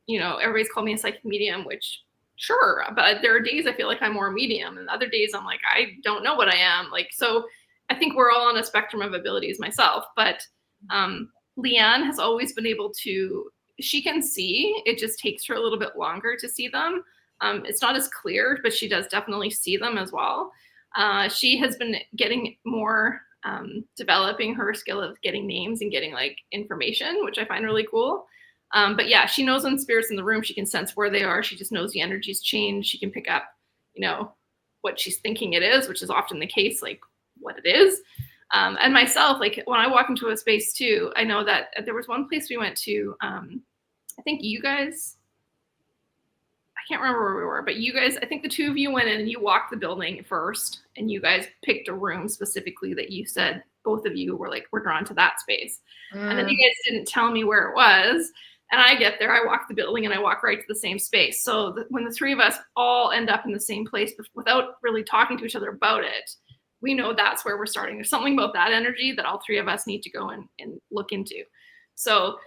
everybody's called me a psychic medium, which sure, but there are days I feel like I'm more medium, and other days I'm like, I don't know what I am. Like, so I think we're all on a spectrum of abilities myself, but Leanne has always been able to, she can see, it just takes her a little bit longer to see them. It's not as clear, but she does definitely see them as well. She has been getting more, developing her skill of getting names and getting like information, which I find really cool. But yeah, she knows when spirits in the room, she can sense where they are. She just knows the energies change. She can pick up, what she's thinking it is, which is often the case, like what it is. And myself, like when I walk into a space too, I know that there was one place we went to, I think you guys, I can't remember where we were, but you guys, I think the two of you went in and you walked the building first, and you guys picked a room specifically that you said both of you were like, we're drawn to that space. And then you guys didn't tell me where it was. And I get there, I walk the building and I walk right to the same space. So when the three of us all end up in the same place without really talking to each other about it, we know that's where we're starting. There's something about that energy that all three of us need to go and look into. So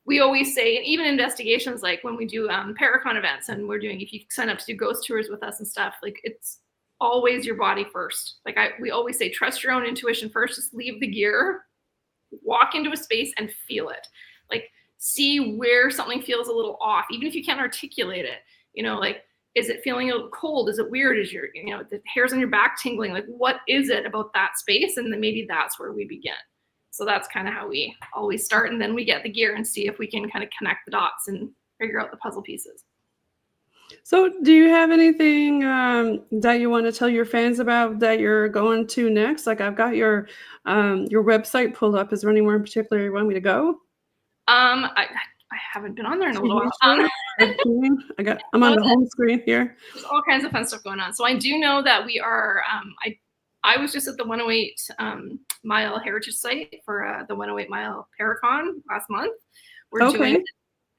we always say, even investigations, like when we do Paracon events and if you sign up to do ghost tours with us and stuff, like it's always your body first. Like we always say, trust your own intuition first, just leave the gear, walk into a space and feel it. Like see where something feels a little off, even if you can't articulate it, like, is it feeling a little cold? Is it weird? Is the hairs on your back tingling? Like, what is it about that space? And then maybe that's where we begin. So that's kind of how we always start. And then we get the gear and see if we can kind of connect the dots and figure out the puzzle pieces. So do you have anything that you want to tell your fans about that you're going to next? Like I've got your website pulled up. Is there anywhere in particular you want me to go? I haven't been on there in a little while. I'm on the home screen here. There's all kinds of fun stuff going on. So I do know that we are, I was just at the 108 mile heritage site for the 108 mile Paracon last month. We're doing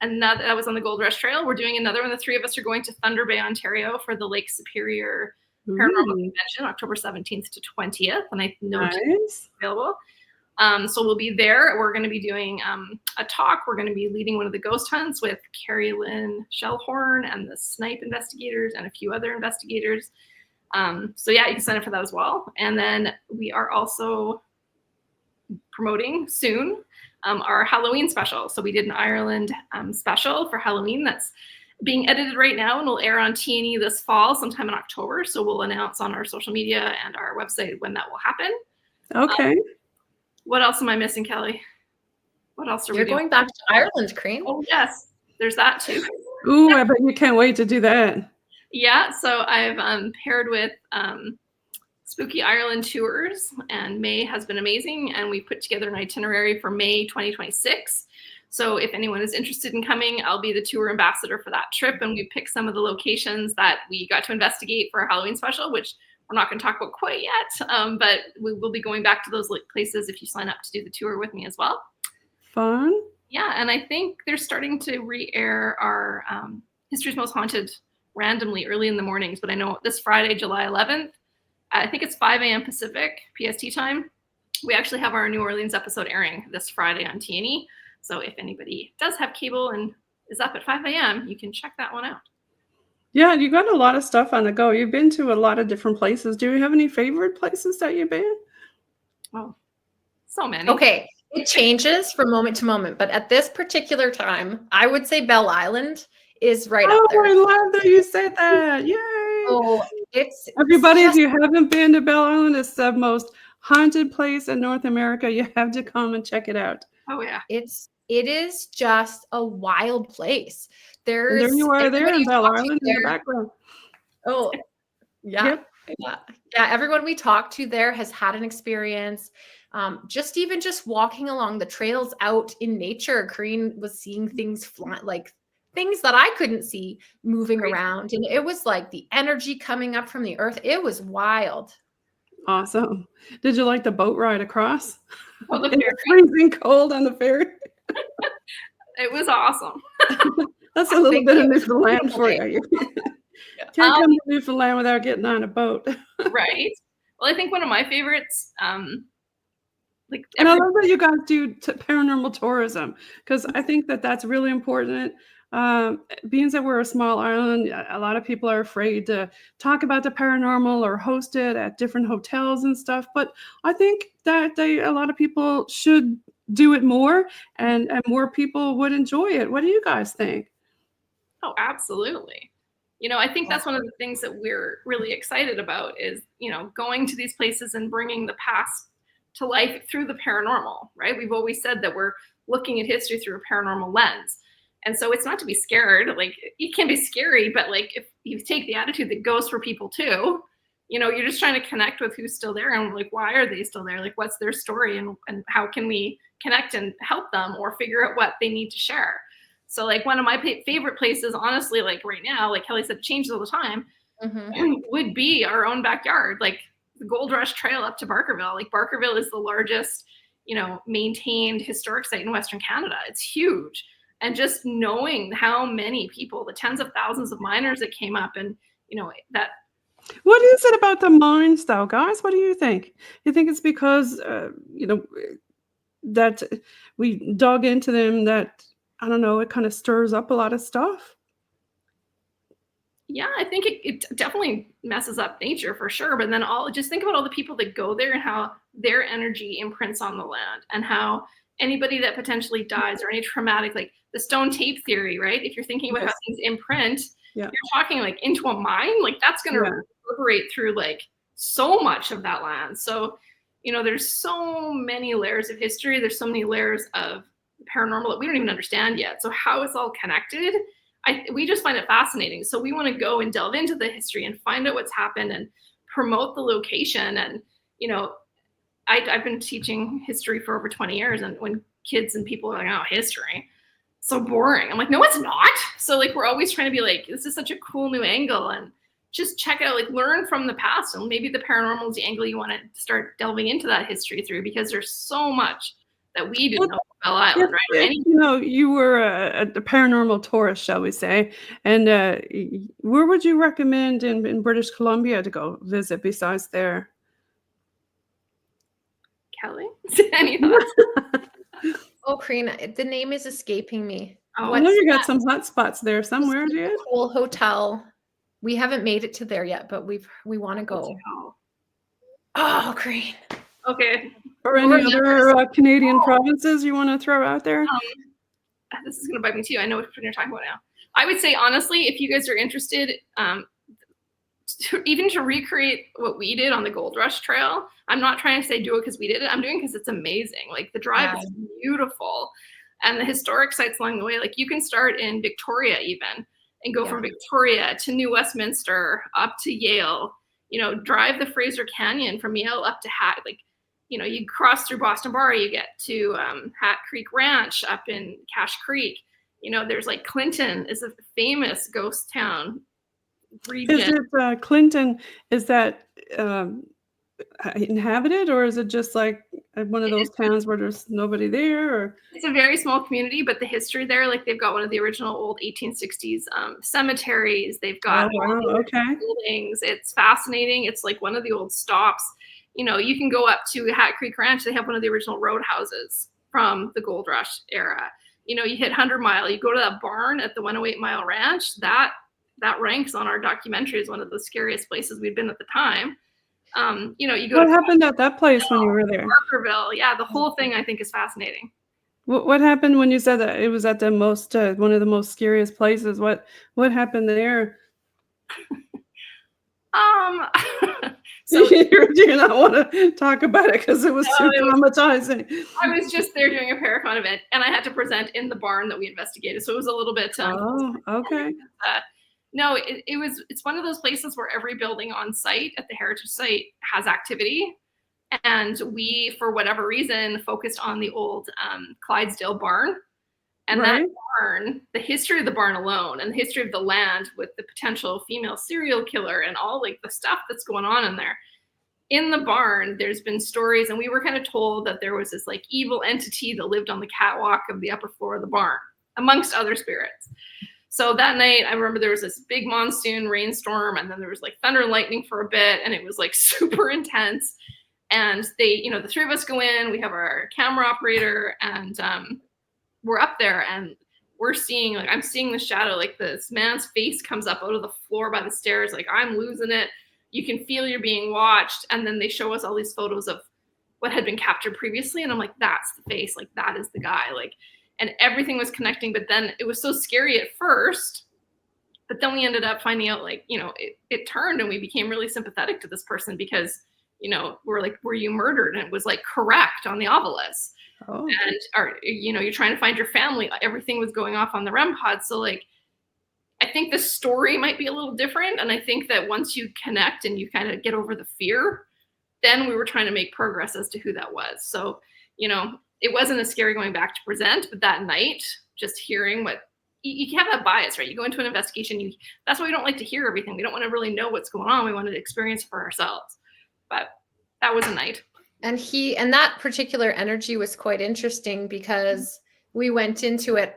another, that was on the Gold Rush Trail. We're doing another one. The three of us are going to Thunder Bay, Ontario for the Lake Superior Paranormal Convention, October 17th to 20th. And I know it's available. So we'll be there. We're going to be doing a talk. We're going to be leading one of the ghost hunts with Carrie Lynn Shellhorn and the Snipe investigators and a few other investigators. So yeah, you can sign up for that as well. And then we are also promoting soon our Halloween special. So we did an Ireland special for Halloween that's being edited right now and will air on T&E this fall, sometime in October. So we'll announce on our social media and our website when that will happen. Okay. What else am I missing, Kelly? What else are we doing? You're going back to Ireland, Corine. Oh, yes. There's that too. Ooh, I bet you can't wait to do that. Yeah. So I've paired with Spooky Ireland Tours, and May has been amazing. And we put together an itinerary for May 2026. So if anyone is interested in coming, I'll be the tour ambassador for that trip. And we pick some of the locations that we got to investigate for our Halloween special, which we're not going to talk about quite yet, but we will be going back to those places if you sign up to do the tour with me as well. Fun. Yeah, and I think they're starting to re-air our History's Most Haunted randomly early in the mornings, but I know this Friday, July 11th, I think it's 5 a.m. Pacific PST time. We actually have our New Orleans episode airing this Friday on T&E. So if anybody does have cable and is up at 5 a.m., you can check that one out. Yeah, you got a lot of stuff on the go. You've been to a lot of different places. Do you have any favorite places that you've been? Oh, so many. Okay, it changes from moment to moment, but at this particular time, I would say Bell Island is right up there. Oh, I love that you said that. Yay! Oh, everybody, if you haven't been to Bell Island, it's the most haunted place in North America. You have to come and check it out. Oh yeah, it is just a wild place. There you are there in Bell Island in the background. Oh, yeah. Yep. Yeah. Yeah. Everyone we talked to there has had an experience. Just walking along the trails out in nature, Corrine was seeing things fly, like things that I couldn't see moving Right. around. And it was like the energy coming up from the earth. It was wild. Awesome. Did you like the boat ride across? Oh, the In ferry. the freezing cold on the ferry? It was awesome. That's a little Thank bit of you. Newfoundland for you. Can't come to Newfoundland without getting on a boat. Right. Well, I think one of my favorites, like And I love that you guys do paranormal tourism, because I think that that's really important. Being that we're a small island, a lot of people are afraid to talk about the paranormal or host it at different hotels and stuff. But I think that a lot of people should do it more, and more people would enjoy it. What do you guys think? Oh, absolutely. I think that's one of the things that we're really excited about is, going to these places and bringing the past to life through the paranormal, right? We've always said that we're looking at history through a paranormal lens. And so it's not to be scared. Like, it can be scary, but like if you take the attitude that goes for people too, you're just trying to connect with who's still there and like, why are they still there? Like, what's their story and how can we connect and help them or figure out what they need to share? So like one of my favorite places, honestly, like right now, like Kelly said, it changes all the time, would be our own backyard, like the Gold Rush Trail up to Barkerville. Like Barkerville is the largest, maintained historic site in Western Canada. It's huge. And just knowing how many people, the tens of thousands of miners that came up and, that. What is it about the mines though, guys? What do you think? You think it's because, that we dug into them, that I don't know, it kind of stirs up a lot of stuff? Yeah, I think it definitely messes up nature for sure. But then just think about all the people that go there and how their energy imprints on the land and how anybody that potentially dies or any traumatic, like the stone tape theory, right? If you're thinking about how things imprint, you're talking like into a mine, like that's going to reverberate through like so much of that land. So, there's so many layers of history. There's so many layers of paranormal that we don't even understand yet. So how it's all connected, we just find it fascinating. So we want to go and delve into the history and find out what's happened and promote the location. And, I've been teaching history for over 20 years. And when kids and people are like, oh, history, so boring. I'm like, no, it's not. So like, we're always trying to be like, this is such a cool new angle and just check it out, like learn from the past. And maybe the paranormal is the angle you want to start delving into that history through, because there's so much that we didn't know about Bell Island, right? You were a paranormal tourist, shall we say, and where would you recommend in British Columbia to go visit besides there? Kelly, any thoughts? Oh, Corrine, the name is escaping me. I know you got some hot spots there somewhere, dude. Cool hotel. We haven't made it to there yet, but we want to go. Oh, Corrine. Okay. Or any other Canadian provinces you want to throw out there? This is going to bite me too. I know what you're talking about now. I would say, honestly, if you guys are interested, even to recreate what we did on the Gold Rush Trail, I'm not trying to say do it because we did it. I'm doing it because it's amazing. Like the drive is beautiful. And the historic sites along the way, like you can start in Victoria even and go from Victoria to New Westminster up to Yale, drive the Fraser Canyon from Yale up to you cross through Boston Bar, you get to Hat Creek Ranch up in Cache Creek. There's like Clinton is a famous ghost town region. Is it Clinton? Is that inhabited, or is it just like one of those towns where there's nobody there? Or it's a very small community, but the history there, like they've got one of the original old 1860s cemeteries. They've got buildings. It's fascinating. It's like one of the old stops. You can go up to Hat Creek Ranch. They have one of the original roadhouses from the Gold Rush era. You hit 100 Mile. You go to that barn at the 108 Mile Ranch. That ranks on our documentary as one of the scariest places we'd been at the time. You go. What happened at that place when you were there? Barkerville. Yeah, the whole thing I think is fascinating. What happened when you said that it was at the most one of the most scariest places? What happened there? So do you not want to talk about it because it was too traumatizing? I was just there doing a Paracon event, and I had to present in the barn that we investigated, so it was a little bit. Okay. No, it's one of those places where every building on site at the heritage site has activity. And we, for whatever reason, focused on the old Clydesdale barn. And Right. that barn, the history of the barn alone and the history of the land with the potential female serial killer and all like the stuff that's going on in there. In the barn, there's been stories, and we were kind of told that there was this like evil entity that lived on the catwalk of the upper floor of the barn, amongst other spirits. So that night, I remember there was this big monsoon rainstorm, and then there was like thunder and lightning for a bit, and it was like super intense. And they, the three of us go in, we have our camera operator, and we're up there, and we're seeing, like, I'm seeing the shadow, like this man's face comes up out of the floor by the stairs, like I'm losing it. You can feel you're being watched. And then they show us all these photos of what had been captured previously. And I'm like, that's the face, like that is the guy, like, and everything was connecting. But then it was so scary at first, but then we ended up finding out, like, it turned, and we became really sympathetic to this person because, we're like, were you murdered? And it was like correct on the obelisk. Oh. And you're trying to find your family. Everything was going off on the REM pod. So like, I think the story might be a little different. And I think that once you connect and you kind of get over the fear, then we were trying to make progress as to who that was. So, it wasn't as scary going back to present, but that night, just hearing what you have that bias, right? You go into an investigation, that's why we don't like to hear everything. We don't want to really know what's going on. We wanted to experience it for ourselves. But that was a night. And that particular energy was quite interesting because we went into it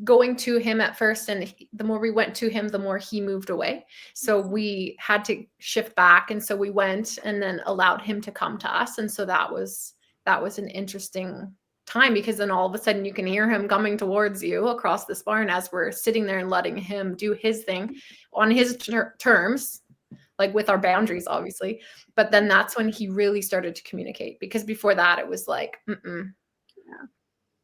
going to him at first, and the more we went to him, the more he moved away. So we had to shift back, and so we went and then allowed him to come to us. And so that was an interesting time, because then all of a sudden you can hear him coming towards you across this barn as we're sitting there and letting him do his thing on his terms, like with our boundaries, obviously. But then that's when he really started to communicate, because before that it was like, Yeah.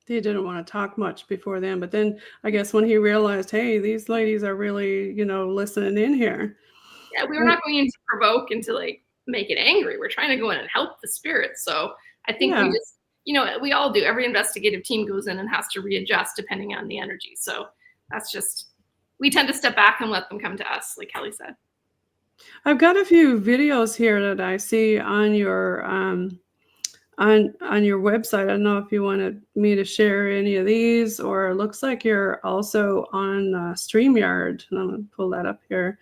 He didn't want to talk much before then, but then I guess when he realized, hey, these ladies are really, listening in here. Yeah, we were not going in to provoke and to like make it angry. We're trying to go in and help the spirits. So I think we just, we all do. Every investigative team goes in and has to readjust depending on the energy. So that's just, we tend to step back and let them come to us, like Kelly said. I've got a few videos here that I see on your on your website. I don't know if you wanted me to share any of these, or it looks like you're also on StreamYard. And I'm going to pull that up here.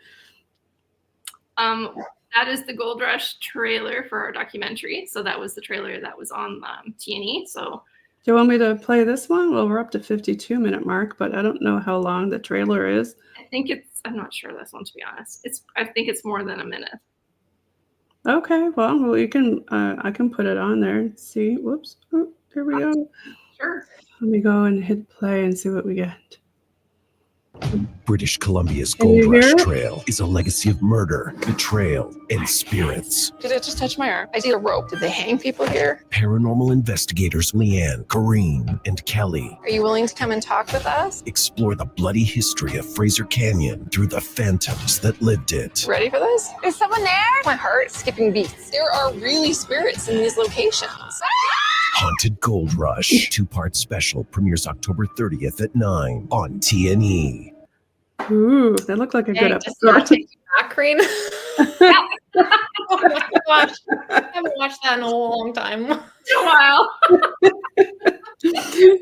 That is the Gold Rush trailer for our documentary. So that was the trailer that was on T&E. So do you want me to play this one? Well, we're up to 52-minute mark, but I don't know how long the trailer is. I'm not sure this one, to be honest. I think it's more than a minute. Okay, well, we can. I can put it on there. See, whoops. Oh, here we go. Sure. Let me go and hit play and see what we get. British Columbia's Gold Rush Trail is a legacy of murder, betrayal, and spirits. Did it just touch my arm? I see a rope. Did they hang people here? Paranormal investigators Leanne, Corine, and Kelly Are you willing to come and talk with us? explore the bloody history of Fraser Canyon through the phantoms that lived it. Ready for this? Is someone there? My heart's skipping beats. There are really spirits in these locations. Haunted Gold Rush, 2-part special, premieres October 30th at 9 on T&E. Ooh, that looked like a good Does that episode. take you back, Corine? Oh my gosh. I haven't watched that in a long time. A while.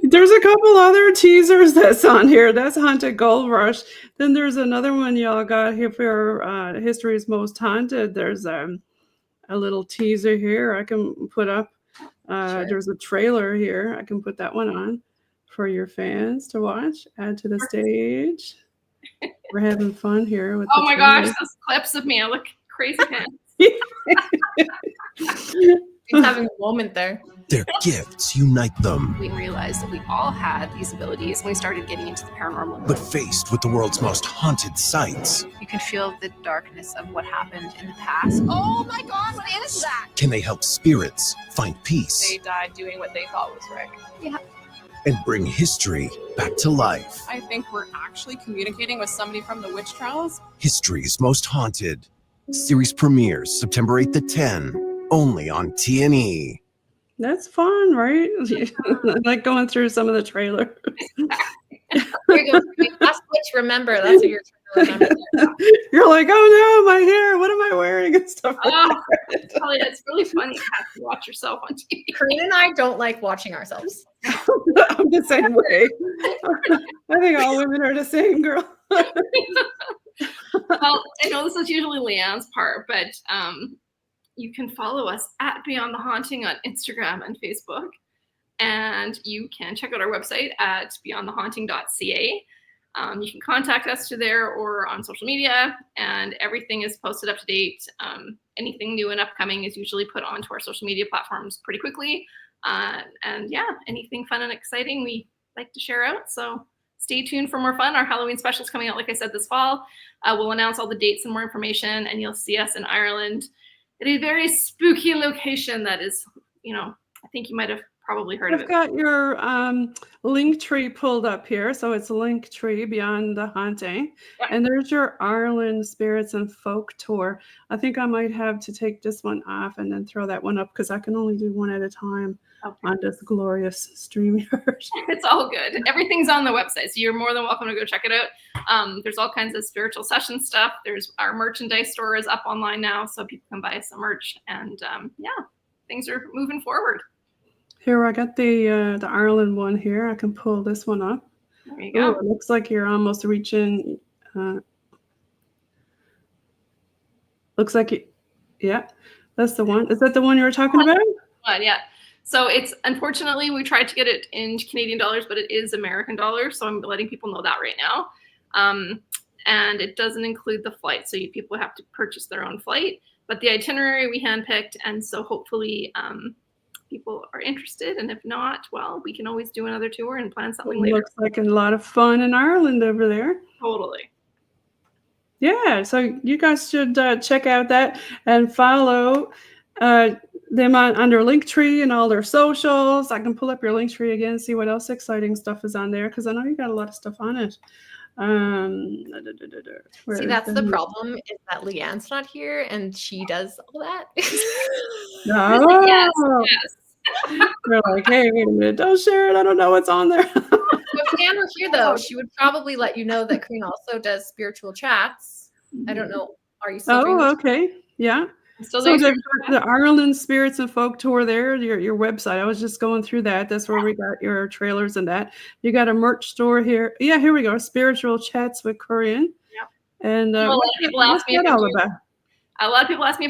There's a couple other teasers that's on here. That's Haunted Gold Rush. Then there's another one y'all got here for History's Most Haunted. There's a little teaser here I can put up. Sure. There's a trailer here. I can put that one on for your fans to watch. Add to the stage. We're having fun here with Oh my gosh, those clips of me, I look crazy pants. He's having a moment there. Their gifts unite them, We realized that we all had these abilities when we started getting into the paranormal. but faced with the world's most haunted sites, You can feel the darkness of what happened in the past. Oh my God, what is that? can they help spirits find peace They died doing what they thought was right. and bring history back to life? I think we're actually communicating with somebody from the witch trials. History's Most Haunted. Series premieres September 8th at 10, only on T&E. That's fun, right? Like going through some of the trailers. There you go. That's what you remember. That's what you're trying to remember. You're like, oh no, my hair. What am I wearing and stuff like that. Tell you, it's really funny to have to watch yourself on TV. Corinne and I don't like watching ourselves. I'm the same way. I think all women are the same, girl. Well, I know this is usually Leanne's part, but you can follow us at Beyond the Haunting on Instagram and Facebook. And you can check out our website at beyondthehaunting.ca. You can contact us to there or on social media, and everything is posted up to date. Anything new and upcoming is usually put onto our social media platforms pretty quickly. And yeah, anything fun and exciting we like to share out. So stay tuned for more fun. Our Halloween special is coming out, like I said, this fall. We'll announce all the dates and more information, and you'll see us in Ireland at a very spooky location that is, I think you might have probably heard of it. I've got your link tree pulled up here. So it's Linktree Beyond the Haunting. Yeah. And there's your Ireland Spirits and Folk Tour. I think I might have to take this one off and then throw that one up because I can only do one at a time on this glorious StreamYard. It's all good. Everything's on the website, so you're more than welcome to go check it out. There's all kinds of spiritual session stuff. There's our merchandise store is up online now, so people can buy some merch. And yeah, things are moving forward. Here, I got the Ireland one here. I can pull this one up. There you go. Ooh, it looks like you're almost reaching. Looks like yeah, that's the one. Is that the one you were talking about? Yeah. So it's, unfortunately, we tried to get it in Canadian dollars, but it is American dollars. So I'm letting people know that right now. And it doesn't include the flight. So people have to purchase their own flight. But the itinerary we handpicked. And so hopefully people are interested. And if not, well, we can always do another tour and plan something later. Looks like a lot of fun in Ireland over there. Totally. Yeah, so you guys should check out that and follow them under Linktree and all their socials. I can pull up your Linktree again and see what else exciting stuff is on there because I know you got a lot of stuff on it. See, that's the problem is that Leanne's not here and she does all that. No. Yes. They're like, hey, wait a minute, don't share it. I don't know what's on there. If Leanne were here, though, she would probably let you know that Corinne also does spiritual chats. I don't know. Are you still doing this? Okay. Yeah. So the Ireland Spirits and Folk Tour there, your website. I was just going through that. That's where we got your trailers and that. You got a merch store here. Yeah, here we go. Spiritual Chats with Corinne. Yep. And a lot of people ask me if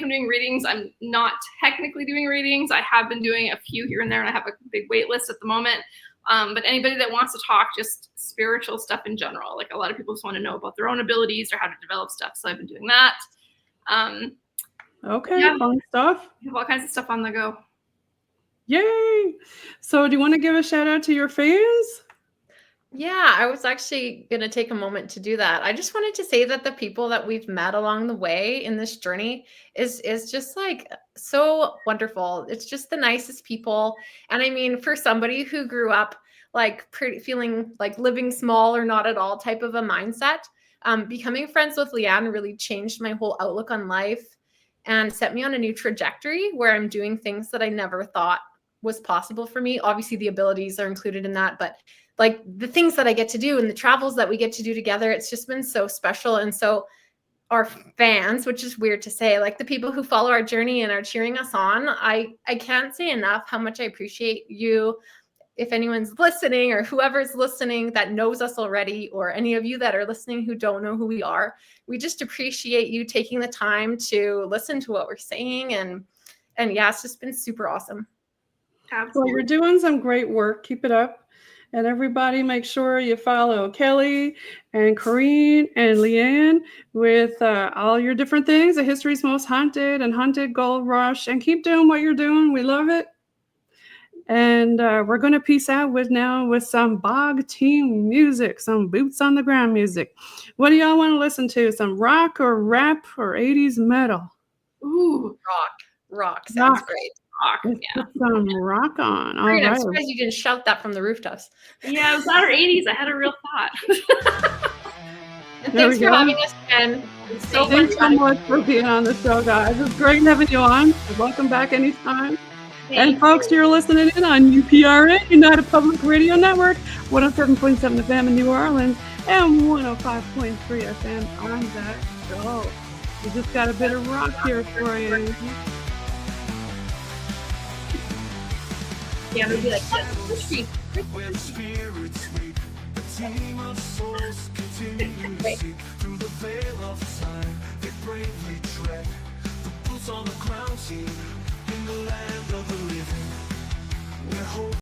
I'm doing readings. I'm not technically doing readings. I have been doing a few here and there, and I have a big wait list at the moment. But anybody that wants to talk just spiritual stuff in general, like a lot of people just want to know about their own abilities or how to develop stuff. So I've been doing that. Okay, yeah. Fun stuff. We have all kinds of stuff on the go. Yay! So do you want to give a shout out to your fans? Yeah, I was actually going to take a moment to do that. I just wanted to say that the people that we've met along the way in this journey is just like so wonderful. It's just the nicest people. And I mean, for somebody who grew up like feeling like living small or not at all type of a mindset, becoming friends with Leanne really changed my whole outlook on life and set me on a new trajectory where I'm doing things that I never thought was possible for me. Obviously, the abilities are included in that, but like the things that I get to do and the travels that we get to do together, it's just been so special. And so our fans, which is weird to say, like the people who follow our journey and are cheering us on, I can't say enough how much I appreciate you. If anyone's listening or whoever's listening that knows us already, or any of you that are listening who don't know who we are, we just appreciate you taking the time to listen to what we're saying. And yeah, it's just been super awesome. Absolutely. Well, you're doing some great work. Keep it up. And everybody make sure you follow Kelly and Corine and Leanne with all your different things, the History's Most Haunted and Haunted Gold Rush, and keep doing what you're doing. We love it. And we're going to peace out with some Bog Team music, some boots on the ground music. What do y'all want to listen to? Some rock or rap or 80s metal? Ooh, rock sounds great. Rock, yeah. Put some rock on. All right. right. I'm surprised you didn't shout that from the rooftops. Yeah, it was our 80s. I had a real thought. And thanks for having us, Jen. Thanks so much for being on the show, guys. It's great having you on. Welcome back anytime. And folks, you're listening in on UPRA, United Public Radio Network, 107.7 FM in New Orleans, and 105.3 FM on that show. We just got a bit of rock here for you. Yeah, maybe like that. Where spirits meet, a team of souls continue to seek through the veil of time. They bravely tread the boots on the ground, team